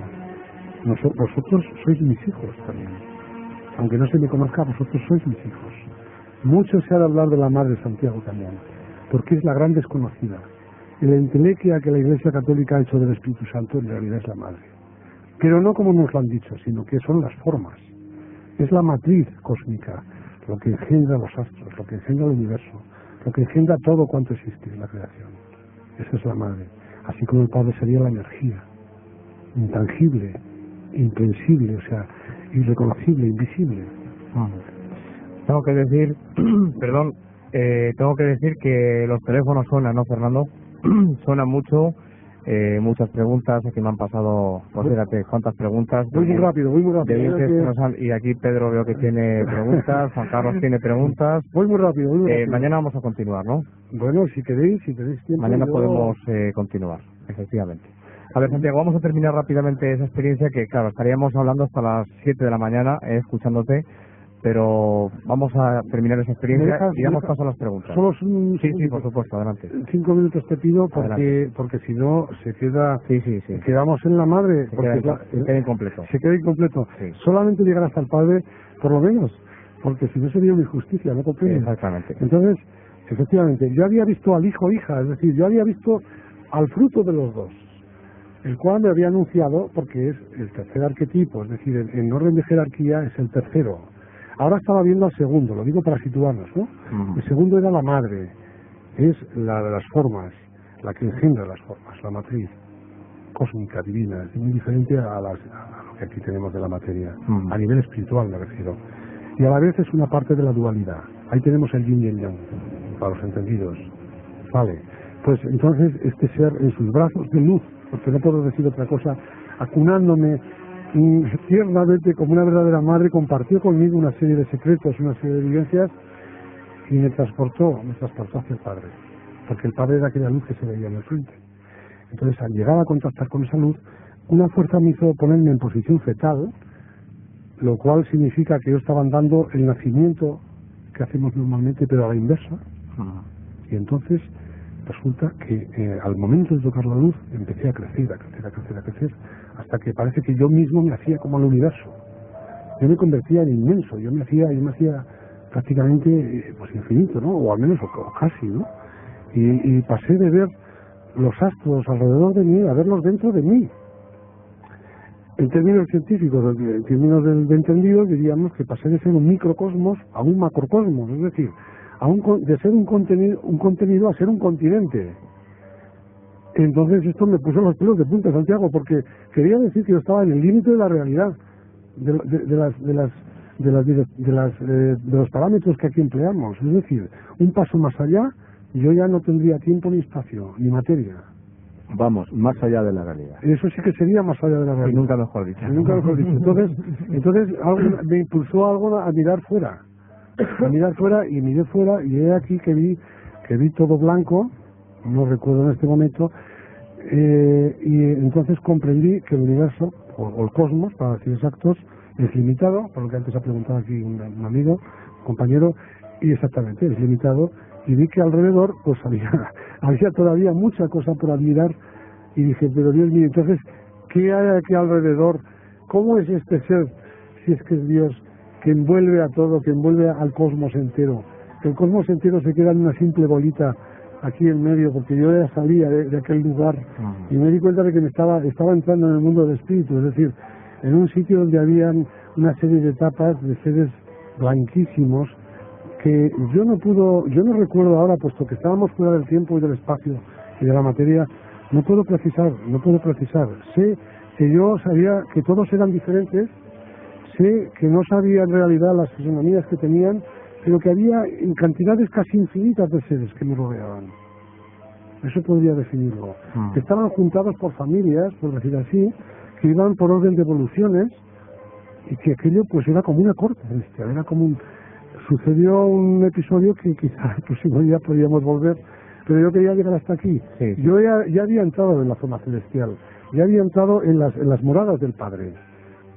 Vosotros sois mis hijos también. Aunque no se me conozca, vosotros sois mis hijos. Mucho se ha de hablar de la Madre de Santiago también, porque es la gran desconocida. La entelequia que la Iglesia Católica ha hecho del Espíritu Santo en realidad es la Madre. Pero no como nos lo han dicho, sino que son las formas. Es la matriz cósmica, lo que engendra los astros, lo que engendra el universo, lo que engendra todo cuanto existe en la creación. Esa es la Madre. Así como el Padre sería la energía, intangible, imprensible, o sea, irreconocible, invisible. Tengo que decir, perdón, tengo que decir que los teléfonos suenan, ¿no, Fernando? Suenan mucho, muchas preguntas, aquí me han pasado, pues fíjate, cuántas preguntas. Voy muy rápido. Y aquí Pedro veo que tiene preguntas, Juan Carlos tiene preguntas. Voy muy rápido. Mañana vamos a continuar, ¿no? Bueno, si tenéis tiempo. Mañana podemos continuar, efectivamente. A ver, Santiago, vamos a terminar rápidamente esa experiencia que, claro, estaríamos hablando hasta las 7 de la mañana, escuchándote, pero vamos a terminar esa experiencia y damos paso a las preguntas. Solo sí, por supuesto, adelante. 5 minutos te pido porque si no se queda... Sí. Quedamos en la Madre. Se queda incompleto. Se queda incompleto. Sí. Solamente llegar hasta el Padre, por lo menos, porque si no sería una injusticia, ¿no comprendes? Exactamente. Entonces, efectivamente, yo había visto al hijo hija, es decir, yo había visto al fruto de los dos, el cual me había anunciado, porque es el tercer arquetipo, es decir, en orden de jerarquía es el tercero. Ahora estaba viendo al segundo, lo digo para situarnos, ¿no? El segundo era la madre, es la de las formas, la que engendra las formas, la matriz cósmica, divina, es muy diferente a lo que aquí tenemos de la materia, a nivel espiritual me refiero. Y a la vez es una parte de la dualidad. Ahí tenemos el yin y el yang, para los entendidos. Vale, pues entonces este ser en sus brazos de luz, porque no puedo decir otra cosa, acunándome tiernamente como una verdadera madre, compartió conmigo una serie de secretos, una serie de vivencias y me transportó hacia el Padre, porque el Padre era aquella luz que se veía en el frente. Entonces, al llegar a contactar con esa luz, una fuerza me hizo ponerme en posición fetal, lo cual significa que yo estaba dando el nacimiento que hacemos normalmente, pero a la inversa. Y entonces resulta que al momento de tocar la luz empecé a crecer, hasta que parece que yo mismo me hacía como el universo. Yo me convertía en inmenso, yo me hacía prácticamente pues infinito, ¿no? O al menos o casi, ¿no? Y pasé de ver los astros alrededor de mí a verlos dentro de mí. En términos científicos, en términos de entendidos, diríamos que pasé de ser un microcosmos a un macrocosmos, es decir, de ser un contenido a ser un continente. Entonces esto me puso los pelos de punta, Santiago, porque quería decir que yo estaba en el límite de la realidad, de los parámetros que aquí empleamos. Es decir, un paso más allá, yo ya no tendría tiempo ni espacio, ni materia. Vamos, más allá de la realidad. Eso sí que sería más allá de la realidad. Y nunca mejor dicho. Entonces me impulsó algo a mirar fuera. Y miré fuera y he aquí que vi todo blanco, no recuerdo en este momento, y entonces comprendí que el universo, o el cosmos, para decir exactos, es limitado, por lo que antes ha preguntado aquí un amigo, un compañero, y exactamente, es limitado, y vi que alrededor pues había todavía mucha cosa por admirar, y dije, pero Dios mío, entonces, ¿qué hay aquí alrededor? ¿Cómo es este ser, si es que es Dios, que envuelve a todo, que envuelve al cosmos entero? Que el cosmos entero se queda en una simple bolita aquí en medio, porque yo ya salía de aquel lugar y me di cuenta de que estaba entrando en el mundo del espíritu, es decir, en un sitio donde habían una serie de etapas de seres blanquísimos que yo no recuerdo ahora, puesto que estábamos fuera del tiempo y del espacio y de la materia, No puedo precisar. Sé que yo sabía que todos eran diferentes, sé que no sabía en realidad las fisonomías que tenían, pero que había en cantidades casi infinitas de seres que me rodeaban. Eso podría definirlo. Que estaban juntados por familias, por decir así, que iban por orden de evoluciones, y que aquello pues era como una corte celestial, era como sucedió un episodio que quizá el próximo día podríamos volver, pero yo quería llegar hasta aquí. Sí. Yo ya había entrado en la zona celestial, ya había entrado en las moradas del Padre,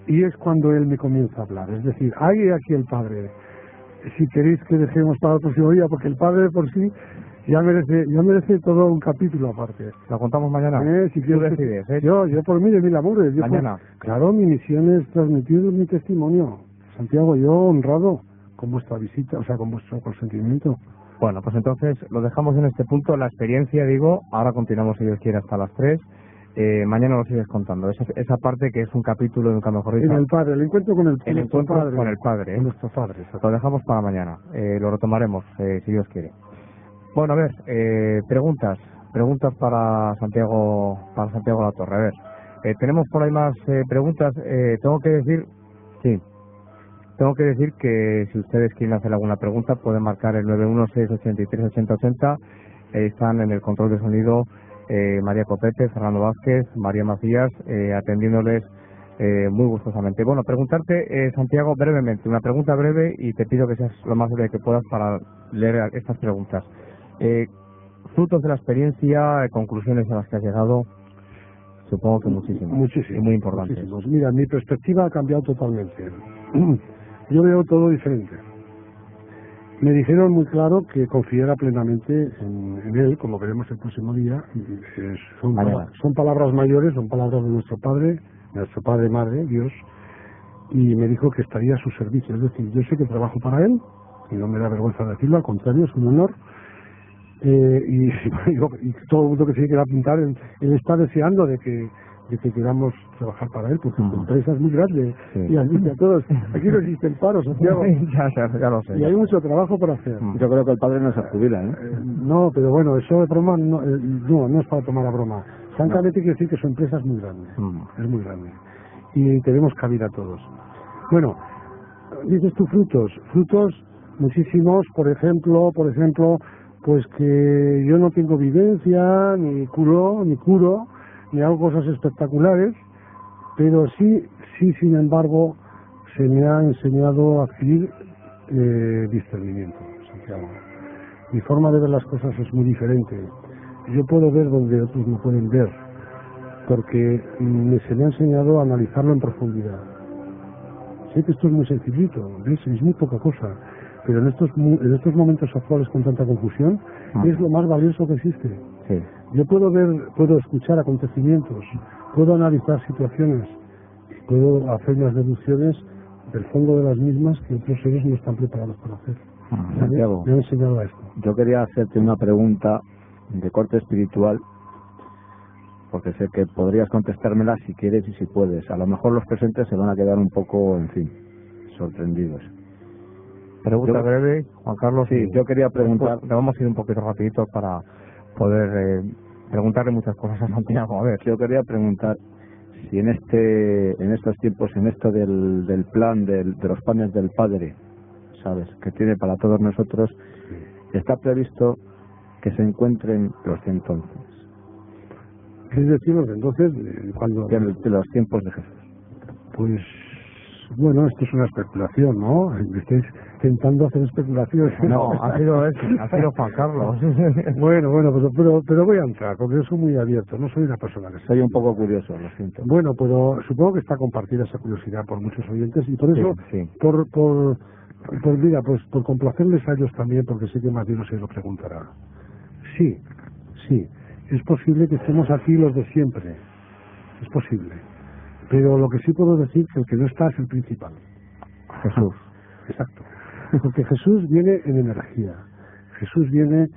y es cuando él me comienza a hablar, es decir, hay aquí el Padre. Si queréis que dejemos para el próximo día, porque el Padre por sí ya merece todo un capítulo aparte. ¿Lo contamos mañana? Si tú decides, ¿eh? Yo por mí, de mil amores. Mañana. Claro, mi misión es transmitir mi testimonio. Santiago, yo honrado con vuestra visita, o sea, con vuestro consentimiento. Bueno, pues entonces lo dejamos en este punto. La experiencia, digo, ahora continuamos, si Dios quiere, hasta las 3. Mañana lo sigues contando. Esa parte que es un capítulo, nunca mejor dicho. En el Padre, el encuentro con el Padre. El encuentro con el Padre. Con nuestro Padre. Lo dejamos para mañana. Lo retomaremos, si Dios quiere. Bueno, a ver, preguntas para Santiago Latorre. A ver, tenemos por ahí más preguntas. Tengo que decir que si ustedes quieren hacer alguna pregunta pueden marcar el 916838080. Están en el control de sonido María Copete, Fernando Vázquez, María Macías, atendiéndoles muy gustosamente. Bueno, preguntarte, Santiago, brevemente, una pregunta breve, y te pido que seas lo más breve que puedas para leer estas preguntas. Frutos de la experiencia, conclusiones a las que has llegado. Supongo que muchísimas. Muchísimos. Y muy importantes. Muchísimos. Mira, mi perspectiva ha cambiado totalmente. Yo veo todo diferente. Me dijeron muy claro que confiara plenamente en él, como veremos el próximo día. Son palabras mayores, son palabras de nuestro Padre Madre, Dios, y me dijo que estaría a su servicio. Es decir, yo sé que trabajo para él, y no me da vergüenza decirlo, al contrario, es un honor. Y todo el mundo que se quiera pintar, él está deseando de que queramos trabajar para él, porque su empresa es muy grande, y admite a todos. Aquí no existen paros, Santiago. ya lo sé. Y hay mucho trabajo por hacer. Yo creo que el Padre no se jubila, ¿eh? No, pero bueno, eso de broma no es para tomar a broma. Francamente quiero decir que su empresa es muy grande, es muy grande. Y tenemos cabida a todos. Bueno, dices tú frutos muchísimos, por ejemplo, pues que yo no tengo vivencia, ni curo, ni hago cosas espectaculares, pero sí, sin embargo, se me ha enseñado a adquirir discernimiento, Santiago. Mi forma de ver las cosas es muy diferente. Yo puedo ver donde otros no pueden ver, porque se me ha enseñado a analizarlo en profundidad. Sé que esto es muy sencillito, ¿ves? Es muy poca cosa, pero en estos momentos actuales con tanta confusión, es lo más valioso que existe. Sí. Yo puedo escuchar acontecimientos, puedo analizar situaciones, puedo hacer unas deducciones del fondo de las mismas que otros seres no están preparados para hacer. Santiago, me ha enseñado a esto. Yo quería hacerte una pregunta de corte espiritual, porque sé que podrías contestármela si quieres y si puedes. A lo mejor los presentes se van a quedar un poco, en fin, sorprendidos. Pregunta breve, Juan Carlos. Sí, yo quería preguntar. Le vamos a ir un poquito rapidito para poder preguntarle muchas cosas a Santiago. A ver, yo quería preguntar si en estos tiempos, en esto del plan de los panes del Padre, ¿sabes?, que tiene para todos nosotros, está previsto que se encuentren los de entonces. Es decir, los de entonces, cuando... De los tiempos de Jesús. Pues, bueno, esto es una especulación, ¿no? Me estáis tentando hacer especulaciones. No, ha sido Juan Carlos. Bueno, pero voy a entrar, porque yo soy muy abierto, no soy una persona que... Soy un poco curioso, lo siento. Bueno, pero supongo que está compartida esa curiosidad por muchos oyentes, y por eso, sí. por complacerles a ellos también, porque sé que más de uno se lo preguntará. Sí, es posible que estemos aquí los de siempre, es posible, pero lo que sí puedo decir es que el que no está es el principal, Jesús. Exacto, porque Jesús viene en energía, Jesús viene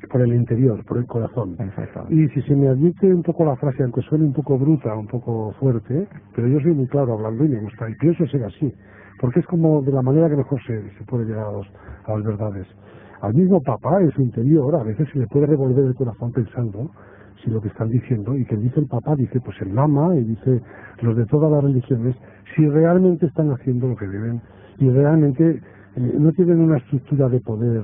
por el interior, por el corazón. Exacto. Y si se me admite un poco la frase, aunque suene un poco bruta, un poco fuerte, pero yo soy muy claro hablando y me gusta, y pienso ser así, porque es como de la manera que mejor se puede llegar a las verdades. Al mismo Papa, en su interior, a veces se le puede revolver el corazón pensando si lo que están diciendo, y que dice el Papa, dice pues el Lama, y dice los de todas las religiones, si realmente están haciendo lo que deben, y realmente no tienen una estructura de poder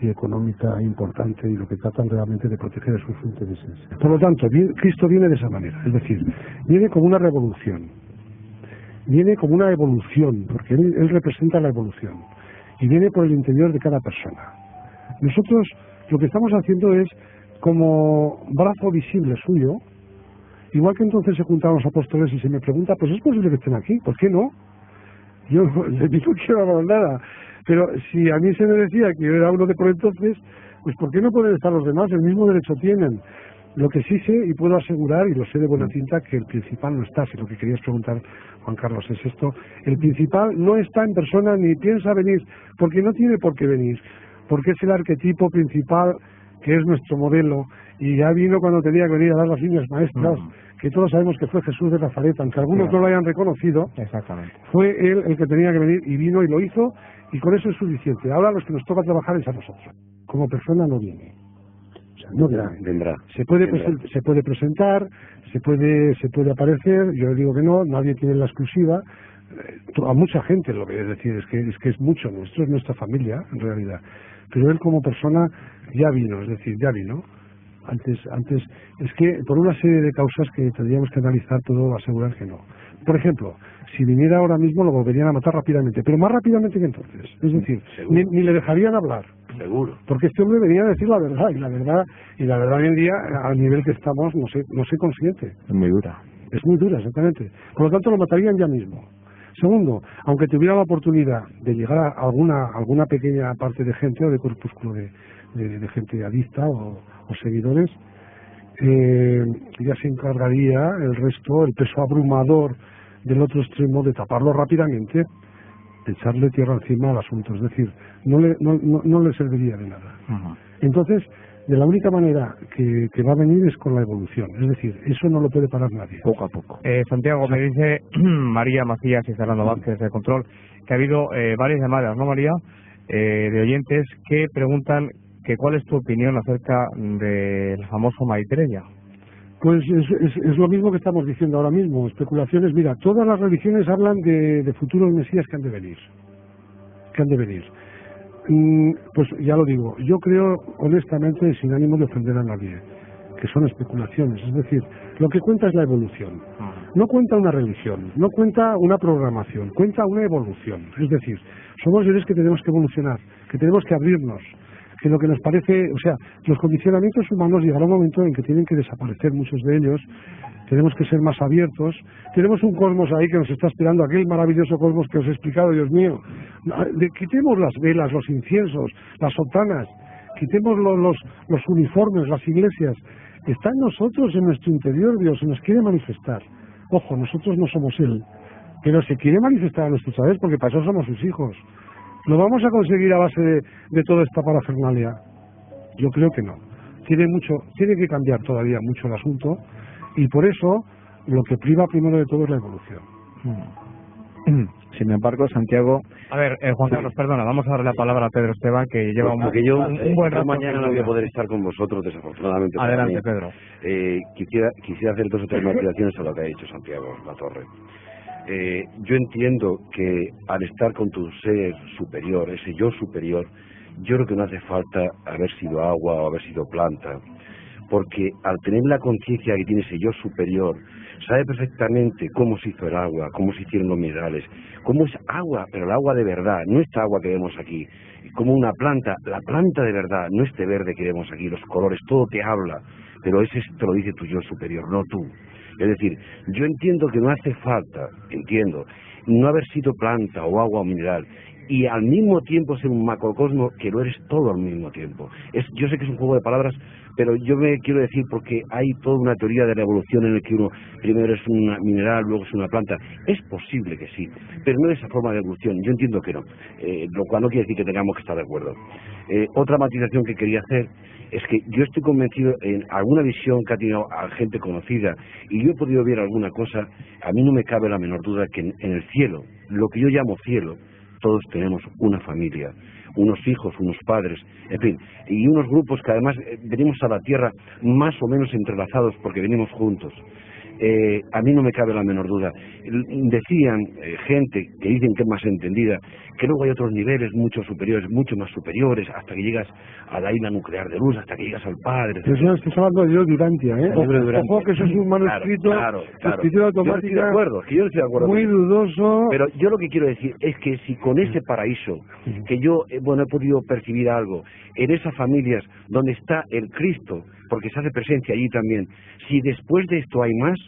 y económica importante, y lo que tratan realmente de proteger a sus intereses. Por lo tanto, Cristo viene de esa manera, es decir, viene como una revolución, viene como una evolución, porque él representa la evolución, y viene por el interior de cada persona. Nosotros lo que estamos haciendo es como brazo visible suyo, igual que entonces se juntaban los apóstoles y se me pregunta, pues es posible que estén aquí, ¿por qué no? Yo de mí no quiero hablar nada, pero si a mí se me decía que yo era uno de por entonces, pues ¿por qué no pueden estar los demás? El mismo derecho tienen. Lo que sí sé y puedo asegurar, y lo sé de buena tinta, que el principal no está. Si lo que querías preguntar, Juan Carlos, es esto, el principal no está en persona ni piensa venir, porque no tiene por qué venir, porque es el arquetipo principal que es nuestro modelo, y ya vino cuando tenía que venir a dar las líneas maestras, que todos sabemos que fue Jesús de Nazaret, aunque algunos no lo hayan reconocido. Exactamente. Fue él el que tenía que venir, y vino y lo hizo, y con eso es suficiente. Ahora los que nos toca trabajar es a nosotros. Como persona no viene. O sea, no vendrá. Se puede presentar, se puede aparecer, yo digo que no, nadie tiene la exclusiva. A mucha gente lo que es decir es que es mucho nuestro, es nuestra familia en realidad, pero él como persona ya vino, es decir, ya vino antes es que por una serie de causas que tendríamos que analizar, todo asegurar que no. Por ejemplo, si viniera ahora mismo lo volverían a matar rápidamente, pero más rápidamente que entonces, es decir, ni le dejarían hablar. Seguro. Porque este hombre venía a decir la verdad, y la verdad hoy en día, al nivel que estamos, no soy consciente. Es muy dura. Es muy dura, exactamente. Por lo tanto, lo matarían ya mismo. Segundo, aunque tuviera la oportunidad de llegar a alguna pequeña parte de gente o de corpúsculo de gente adicta o seguidores, ya se encargaría el resto, el peso abrumador del otro extremo, de taparlo rápidamente, de echarle tierra encima al asunto. Es decir, no le serviría de nada. Entonces, de la única manera que va a venir es con la evolución, es decir, eso no lo puede parar nadie. Poco a poco. Santiago, me dice María Macías y Fernando Vázquez de Control que ha habido varias llamadas, ¿no, María? De oyentes que preguntan que cuál es tu opinión acerca del famoso Maitreya. Pues es lo mismo que estamos diciendo ahora mismo, especulaciones. Mira, todas las religiones hablan de futuros mesías que han de venir. Pues ya lo digo, yo creo honestamente, sin ánimo de ofender a nadie, que son especulaciones. Es decir, lo que cuenta es la evolución. No cuenta una religión, no cuenta una programación, cuenta una evolución. Es decir, somos seres que tenemos que evolucionar, que tenemos que abrirnos, que lo que nos parece, o sea, los condicionamientos humanos llegará un momento en que tienen que desaparecer muchos de ellos. Tenemos que ser más abiertos. Tenemos un cosmos ahí que nos está esperando, aquel maravilloso cosmos que os he explicado, Dios mío. Quitemos las velas, los inciensos, las sotanas, quitemos los uniformes, las iglesias. Está en nosotros, en nuestro interior, Dios, se nos quiere manifestar. Ojo, nosotros no somos Él, pero se quiere manifestar a nuestros saberes, porque para eso somos sus hijos. ¿Lo vamos a conseguir a base de toda esta parafernalia? Yo creo que no. Tiene que cambiar todavía mucho el asunto, y por eso lo que priva primero de todo es la evolución. Sin embargo, Santiago... A ver, Juan Carlos, perdona, vamos a darle la palabra a Pedro Esteban, que lleva un buen rato. Mañana no voy a poder estar con vosotros, desafortunadamente. Adelante, Pedro. Quisiera hacer 2 o 3 matizaciones a lo que ha dicho Santiago Latorre. Yo entiendo que al estar con tu ser superior, ese yo superior, yo creo que no hace falta haber sido agua o haber sido planta, porque al tener la conciencia que tiene ese yo superior, sabe perfectamente cómo se hizo el agua, cómo se hicieron los minerales, cómo es agua, pero el agua de verdad, no esta agua que vemos aquí, como una planta, la planta de verdad, no este verde que vemos aquí, los colores, todo te habla, pero ese te lo dice tu yo superior, no tú. Es decir, yo entiendo que no hace falta, no haber sido planta o agua o mineral, y al mismo tiempo ser un macrocosmo que lo eres todo al mismo tiempo. Yo sé que es un juego de palabras, pero yo me quiero decir porque hay toda una teoría de la evolución en la que uno primero es un mineral, luego es una planta. Es posible que sí, pero no de esa forma de evolución. Yo entiendo que no, lo cual no quiere decir que tengamos que estar de acuerdo. Otra matización que quería hacer es que yo estoy convencido en alguna visión que ha tenido a gente conocida, y yo he podido ver alguna cosa. A mí no me cabe la menor duda que en el cielo, lo que yo llamo cielo, todos tenemos una familia, unos hijos, unos padres, en fin, y unos grupos que además venimos a la tierra más o menos entrelazados porque venimos juntos. A mí no me cabe la menor duda. Decían gente que dicen que es más entendida, que luego hay otros niveles mucho superiores, mucho más superiores, hasta que llegas a la isla nuclear de luz, hasta que llegas al Padre. Eso estás hablando del libro de Durantia, ¿eh? Ojo que eso es un manuscrito, claro. escritura automática, Yo no estoy de acuerdo muy dudoso. Pero yo lo que quiero decir es que si con ese paraíso, que yo, he podido percibir algo, en esas familias donde está el Cristo, porque se hace presencia allí también, si después de esto hay más,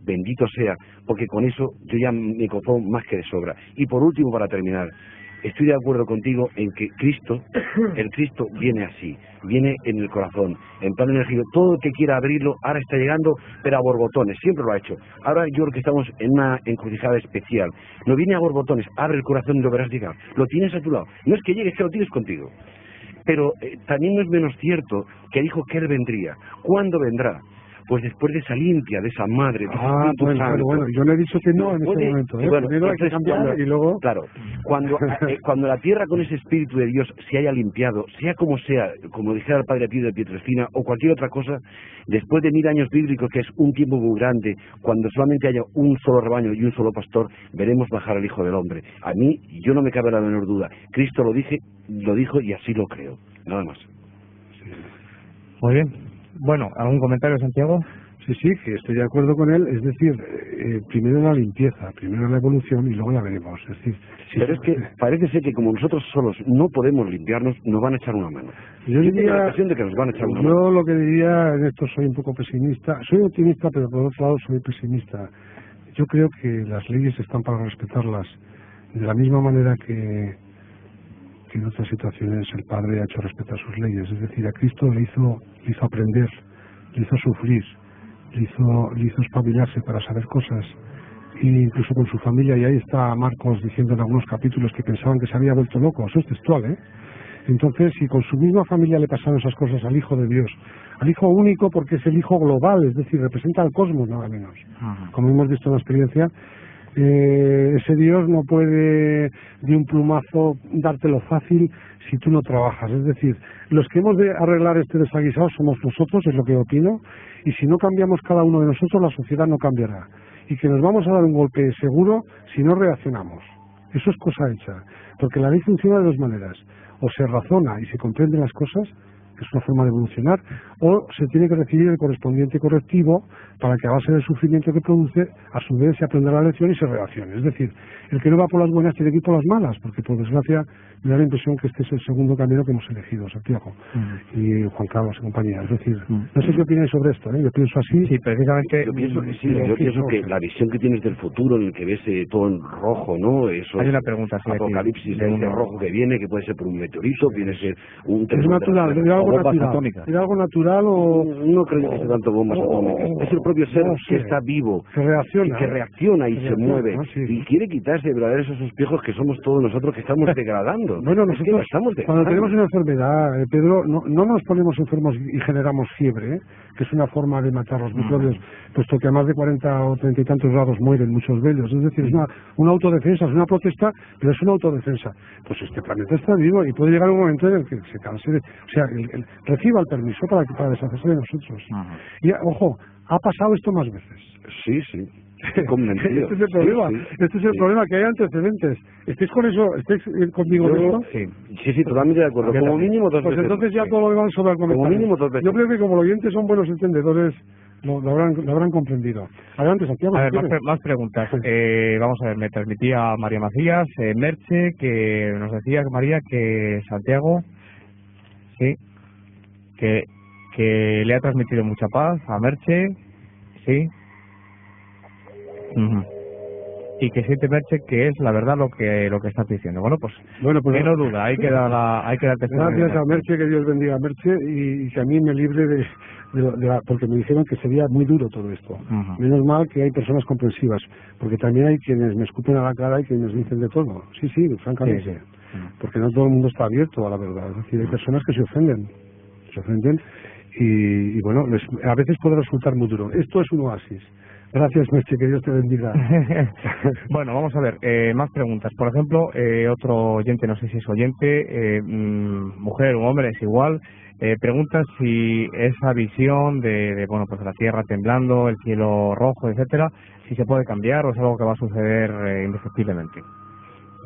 bendito sea, porque con eso yo ya me conformo más que de sobra. Y por último, para terminar, estoy de acuerdo contigo en que el Cristo viene así, viene en el corazón, en plan energía. Todo el que quiera abrirlo, ahora está llegando, pero a borbotones, siempre lo ha hecho. Ahora yo creo que estamos en una encrucijada especial. No viene a borbotones, abre el corazón y lo verás llegar. Lo tienes a tu lado. No es que llegues, que lo tienes contigo. Pero también no es menos cierto que dijo que Él vendría. ¿Cuándo vendrá? Pues después de esa limpia, de esa madre, de ese Espíritu Santo. Bueno, yo le he dicho que no en este momento. Bueno, primero hay que cambiar y luego... Claro, cuando la tierra con ese Espíritu de Dios se haya limpiado, sea, como dijera el Padre Pío de Pietrelcina, o cualquier otra cosa, después de 1000 años bíblicos, que es un tiempo muy grande, cuando solamente haya un solo rebaño y un solo pastor, veremos bajar al Hijo del Hombre. A mí, yo no me cabe la menor duda. Cristo lo dijo y así lo creo. Nada más. Muy bien. Bueno, ¿algún comentario, Santiago? Sí, que estoy de acuerdo con él. Es decir, primero la limpieza, primero la evolución y luego ya veremos. Es decir, pero es que parece ser que como nosotros solos no podemos limpiarnos, nos van a echar una mano. Yo diría, la impresión de que nos van a echar una mano. Yo lo que diría, en esto soy un poco pesimista. Soy optimista, pero por otro lado soy pesimista. Yo creo que las leyes están para respetarlas. De la misma manera que en otras situaciones el Padre ha hecho respetar sus leyes. Es decir, a Cristo le hizo aprender, le hizo sufrir, le hizo espabilarse para saber cosas, e incluso con su familia. Y ahí está Marcos diciendo en algunos capítulos que pensaban que se había vuelto loco. Eso es textual, ¿eh? Entonces, si con su misma familia le pasaron esas cosas al Hijo de Dios, al Hijo único, porque es el Hijo global, es decir, representa al cosmos nada menos, como hemos visto en la experiencia, ese Dios no puede de un plumazo dártelo fácil si tú no trabajas. Es decir, los que hemos de arreglar este desaguisado somos nosotros, es lo que opino, y si no cambiamos cada uno de nosotros, la sociedad no cambiará. Y que nos vamos a dar un golpe seguro si no reaccionamos. Eso es cosa hecha, porque la ley funciona de dos maneras: o se razona y se comprenden las cosas, que es una forma de evolucionar, o se tiene que recibir el correspondiente correctivo para que a base del sufrimiento que produce, a su vez se aprenda la lección y se reaccione. Es decir, el que no va por las buenas tiene que ir por las malas, porque por desgracia me da la impresión que este es el segundo camino que hemos elegido, Santiago y Juan Carlos y compañía. Es decir, no sé qué opináis sobre esto, ¿eh? Yo pienso así. Sí, precisamente. Yo pienso que sí, yo pienso que la visión que tienes del futuro, en el que ves todo en rojo, ¿no? Eso hay una pregunta, sí, apocalipsis de rojo que viene, que puede ser por un meteorito, viene a ser un... Es natural, es algo natural. ¿Es algo natural o...? No creo que sea tanto bombas atómicas. Es el propio ser que está vivo, que reacciona y se mueve, y quiere quitarse de verdaderos esos espejos que somos todos nosotros, que estamos degradando. Bueno, nosotros cuando tenemos una enfermedad, Pedro, no nos ponemos enfermos y generamos fiebre, que es una forma de matar los microbios, puesto que a más de 40 o 30 y tantos grados mueren muchos de ellos. Es decir, es una autodefensa, es una protesta, pero es una autodefensa. Pues este planeta está vivo y puede llegar un momento en el que se canse de... O sea, reciba el permiso para deshacerse de nosotros. Y, ojo, ha pasado esto más veces. Sí. Convencido. Este es el problema. Este es el problema, que hay antecedentes. ¿Estáis con eso? ¿Estáis conmigo en esto? Sí, totalmente de acuerdo. Como mínimo 2 veces. Pues entonces ya todo lo demás sobre el comentario. Como mínimo 2 veces. Yo creo que como los oyentes son buenos entendedores, lo habrán comprendido. Adelante, Santiago. A ver, más preguntas. Vamos a ver, me transmitía María Macías, Merche, que nos decía, María, que Santiago, sí, que le ha transmitido mucha paz a Merche, sí. Y que siente Merche que es la verdad lo que estás diciendo. Bueno, pues que no duda, hay que dar testimonio. Gracias a Merche, que Dios bendiga a Merche, y que a mí me libre de porque me dijeron que sería muy duro todo esto. Menos mal que hay personas comprensivas, porque también hay quienes me escupen a la cara y quienes dicen de todo. Sí, francamente. Porque no todo el mundo está abierto a la verdad. Es decir, hay personas que se ofenden y bueno, a veces puede resultar muy duro. Esto es un oasis. Gracias, Meche, que Dios te bendiga. Bueno, vamos a ver, más preguntas. Por ejemplo, otro oyente, no sé si es oyente, mujer o hombre, es igual, pregunta si esa visión bueno, pues la tierra temblando, el cielo rojo, etcétera, si se puede cambiar o es algo que va a suceder indefectiblemente.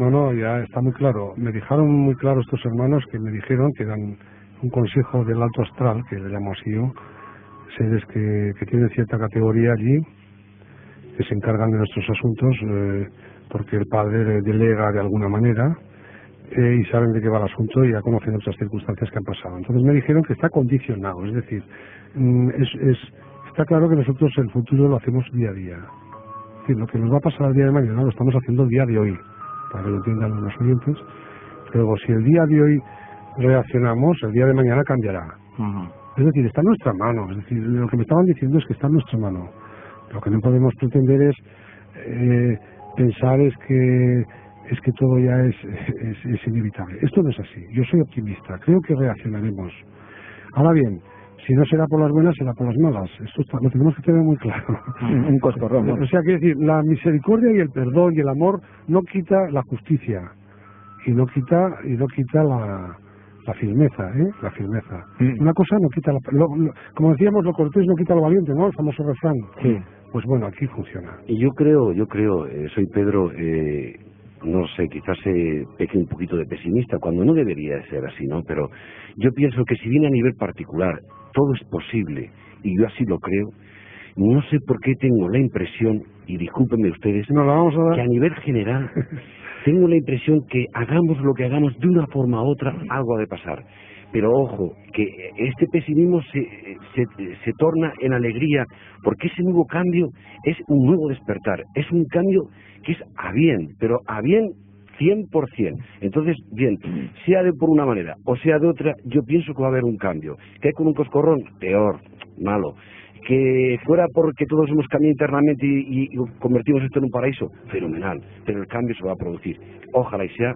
No, ya está muy claro. Me dejaron muy claro estos hermanos que me dijeron que dan un consejo del alto astral, que le llamo así yo, seres que tienen cierta categoría allí, que se encargan de nuestros asuntos, porque el Padre delega de alguna manera, y saben de qué va el asunto y ya conocen otras circunstancias que han pasado. Entonces me dijeron que está condicionado, es decir, está claro que nosotros el futuro lo hacemos día a día. Es decir, lo que nos va a pasar el día de mañana lo estamos haciendo el día de hoy, para que lo entiendan los oyentes. Luego, si el día de hoy reaccionamos, el día de mañana cambiará. Es decir, está en nuestra mano. Es decir, lo que me estaban diciendo es que está en nuestra mano. Lo que no podemos pretender es pensar es que todo ya es inevitable. Esto no es así. Yo soy optimista. Creo que reaccionaremos. Ahora bien, si no será por las buenas, será por las malas. Esto lo tenemos que tener muy claro. Un coscorrón, ¿no? O sea, quiero decir, la misericordia y el perdón y el amor no quita la justicia y no quita la firmeza, la firmeza. Una cosa no quita como decíamos, lo cortés no quita lo valiente, ¿no? El famoso refrán. Sí. Pues bueno, aquí funciona. Y yo creo, soy Pedro, no sé, quizás se peque un poquito de pesimista, cuando no debería de ser así, ¿no? Pero yo pienso que si bien a nivel particular todo es posible, y yo así lo creo, no sé por qué tengo la impresión, y discúlpenme ustedes, no, vamos a dar... que a nivel general tengo la impresión que hagamos lo que hagamos de una forma u otra, algo ha de pasar. Pero ojo, que este pesimismo se torna en alegría, porque ese nuevo cambio es un nuevo despertar, es un cambio que es a bien, pero a bien 100%. Entonces, bien, sea de por una manera o sea de otra, yo pienso que va a haber un cambio. ¿Que hay con un coscorrón? Peor, malo. Que fuera porque todos hemos cambiado internamente y convertimos esto en un paraíso, fenomenal, pero el cambio se va a producir. Ojalá y sea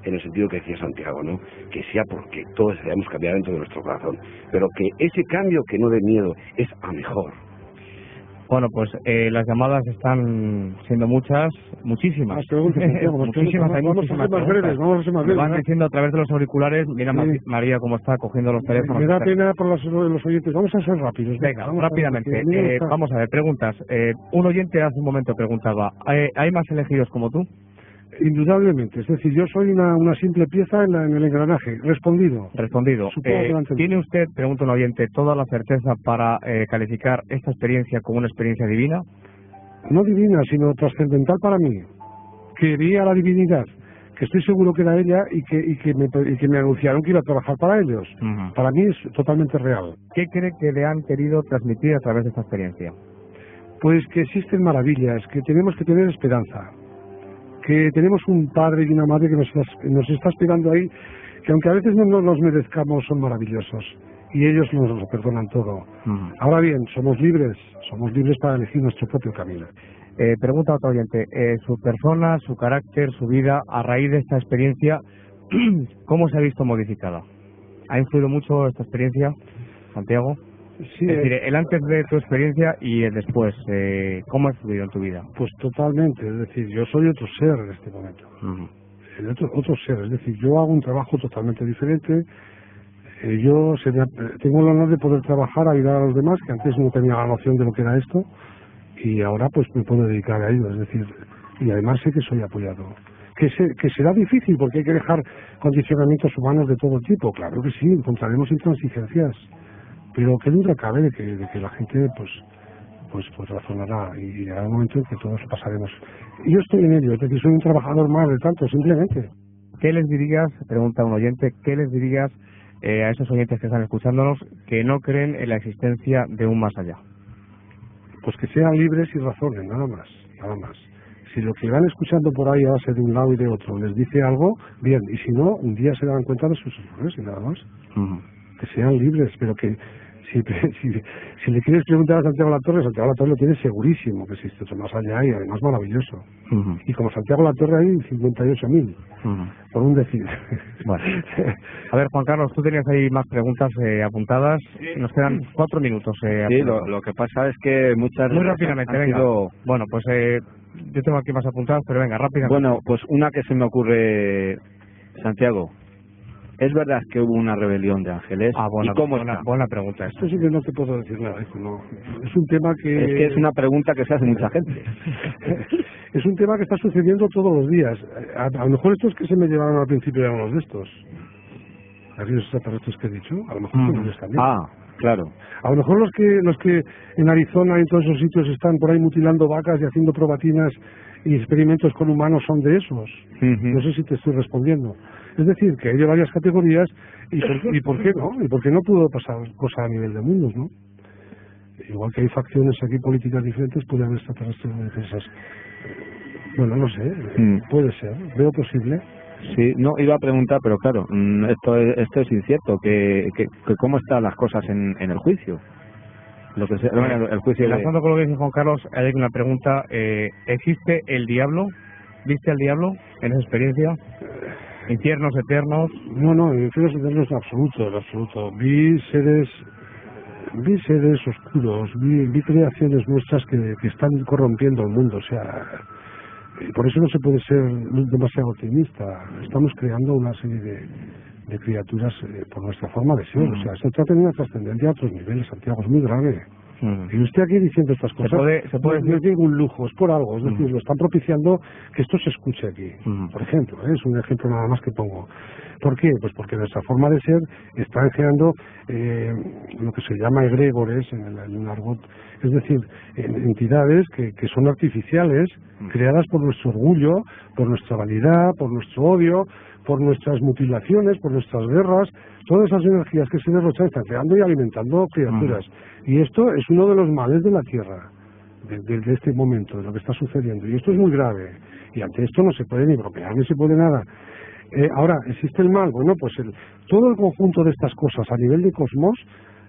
en el sentido que decía Santiago, ¿no? Que sea porque todos hayamos cambiado dentro de nuestro corazón, pero que ese cambio, que no dé miedo, es a mejor. Bueno, pues las llamadas están siendo muchísimas. Muchísimas, hay muchísimas preguntas. Vamos a ser más breves. Van diciendo a través de los auriculares, mira María cómo está cogiendo los teléfonos. Me da pena por los oyentes, vamos a ser rápidos. Venga, rápidamente. Vamos a ver, preguntas. Un oyente hace un momento preguntaba, ¿hay más elegidos como tú? Indudablemente, es decir, yo soy una simple pieza en el engranaje. Respondido. ¿Tiene usted, pregunta un oyente, toda la certeza para calificar esta experiencia como una experiencia divina? No divina, sino trascendental para mí. Quería la divinidad, que estoy seguro que era ella y que me anunciaron que iba a trabajar para ellos. Para mí es totalmente real. ¿Qué cree que le han querido transmitir a través de esta experiencia? Pues que existen maravillas, que tenemos que tener esperanza, que tenemos un padre y una madre que nos está esperando ahí, que aunque a veces no nos merezcamos, son maravillosos y ellos nos lo perdonan todo. Ahora bien, somos libres para elegir nuestro propio camino. Pregunta a otro oyente, su persona, su carácter, su vida, a raíz de esta experiencia, ¿cómo se ha visto modificada? ¿Ha influido mucho esta experiencia, Santiago? Sí, es decir, el antes de tu experiencia y el después, ¿cómo ha influido en tu vida? Pues totalmente, es decir, yo soy otro ser en este momento. Otro ser, es decir, yo hago un trabajo totalmente diferente. Yo tengo el honor de poder trabajar, ayudar a los demás, que antes no tenía la noción de lo que era esto, y ahora pues me puedo dedicar a ello, es decir, y además sé que soy apoyado. Que será difícil porque hay que dejar condicionamientos humanos de todo tipo, claro que sí, encontraremos intransigencias, pero que duda cabe de que la gente pues razonará y llegará un momento en que todos pasaremos. Y yo estoy en ello, es decir, soy un trabajador más de tanto, simplemente. ¿Qué les dirías, pregunta un oyente, qué les dirías a esos oyentes que están escuchándonos que no creen en la existencia de un más allá? Pues que sean libres y razonen, nada más. Si lo que van escuchando por ahí a base de un lado y de otro les dice algo, bien, y si no, un día se darán cuenta de sus errores y nada más. Que sean libres, pero que si le quieres preguntar a Santiago Latorre lo tiene segurísimo que existe otro más allá y además maravilloso. Y como Santiago Latorre hay 58.000, por un decir. Bueno. A ver, Juan Carlos, tú tenías ahí más preguntas apuntadas. Nos quedan 4 minutos. Sí, lo que pasa es que muchas... Muy rápidamente, venga. Bueno, pues yo tengo aquí más apuntadas, pero venga, rápidamente. Bueno, pues una que se me ocurre, Santiago. ¿Es verdad que hubo una rebelión de ángeles? Buena, ¿Y cómo buena pregunta. Esto sí que no te puedo decir nada. No. Es un tema que... Es que es una pregunta que se hace mucha gente. Es un tema que está sucediendo todos los días. A lo mejor estos que se me llevaron al principio eran unos de estos. Aquellos extraterrestres que he dicho, a lo mejor ellos también. Claro. A lo mejor los que en Arizona y en todos esos sitios están por ahí mutilando vacas y haciendo probatinas y experimentos con humanos son de esos. No sé si te estoy respondiendo. Es decir, que hay de varias categorías y por qué no, y por qué no pudo pasar cosas a nivel de mundos, ¿no? Igual que hay facciones aquí políticas diferentes, puede haber extraterrestres de esas. Bueno, no sé, puede ser, veo posible. Sí, no, iba a preguntar, pero claro, esto es incierto, que cómo están las cosas en el juicio. El juicio Enlazando con lo que dice Juan Carlos, hay una pregunta. ¿Existe el diablo? ¿Viste al diablo en esa experiencia? ¿Infiernos eternos? No, infiernos eternos en absoluto. Vi seres oscuros, vi creaciones nuestras que están corrompiendo el mundo, o sea, por eso no se puede ser demasiado optimista. Estamos creando una serie de criaturas por nuestra forma de ser, o sea, se trata de una trascendencia a otros niveles, Santiago, es muy grave. Y usted aquí diciendo estas cosas, se puede no es ningún lujo, es por algo, es decir, lo están propiciando que esto se escuche aquí, por ejemplo, es un ejemplo nada más que pongo. ¿Por qué? Pues porque nuestra forma de ser está generando lo que se llama egregores en el argot, es decir, entidades que son artificiales, creadas por nuestro orgullo, por nuestra vanidad, por nuestro odio, por nuestras mutilaciones, por nuestras guerras. Todas esas energías que se derrochan están creando y alimentando criaturas. Y esto es uno de los males de la Tierra, de este momento, de lo que está sucediendo. Y esto es muy grave. Y ante esto no se puede ni bloquear, ni se puede nada. Ahora, ¿existe el mal? Bueno, pues todo el conjunto de estas cosas a nivel de cosmos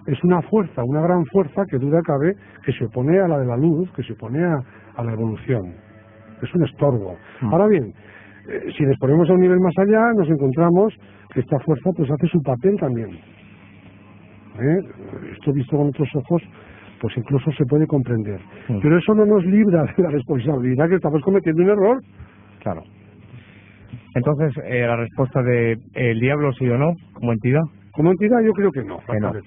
es una fuerza, una gran fuerza que duda cabe, que se opone a la de la luz, que se opone a la evolución. Es un estorbo. Ahora bien, si nos ponemos a un nivel más allá, nos encontramos que esta fuerza pues hace su papel también. Esto visto con otros ojos, pues incluso se puede comprender. Pero eso no nos libra de la responsabilidad que estamos cometiendo un error. Claro. Entonces, la respuesta de el diablo sí o no, como entidad. Como entidad yo creo que no.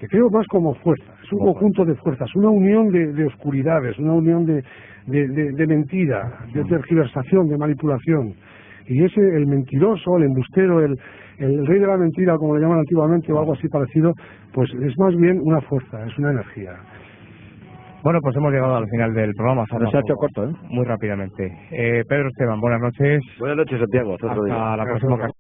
Creo más como fuerza. Es un conjunto de fuerzas, una unión de oscuridades, una unión de mentira, de tergiversación, de manipulación. Y el mentiroso, el embustero, el rey de la mentira, como le llaman antiguamente, o algo así parecido, pues es más bien una fuerza, es una energía. Bueno, pues hemos llegado al final del programa. Se ha hecho corto, muy rápidamente. Pedro Esteban, buenas noches. Buenas noches, Santiago. Hasta la próxima ocasión.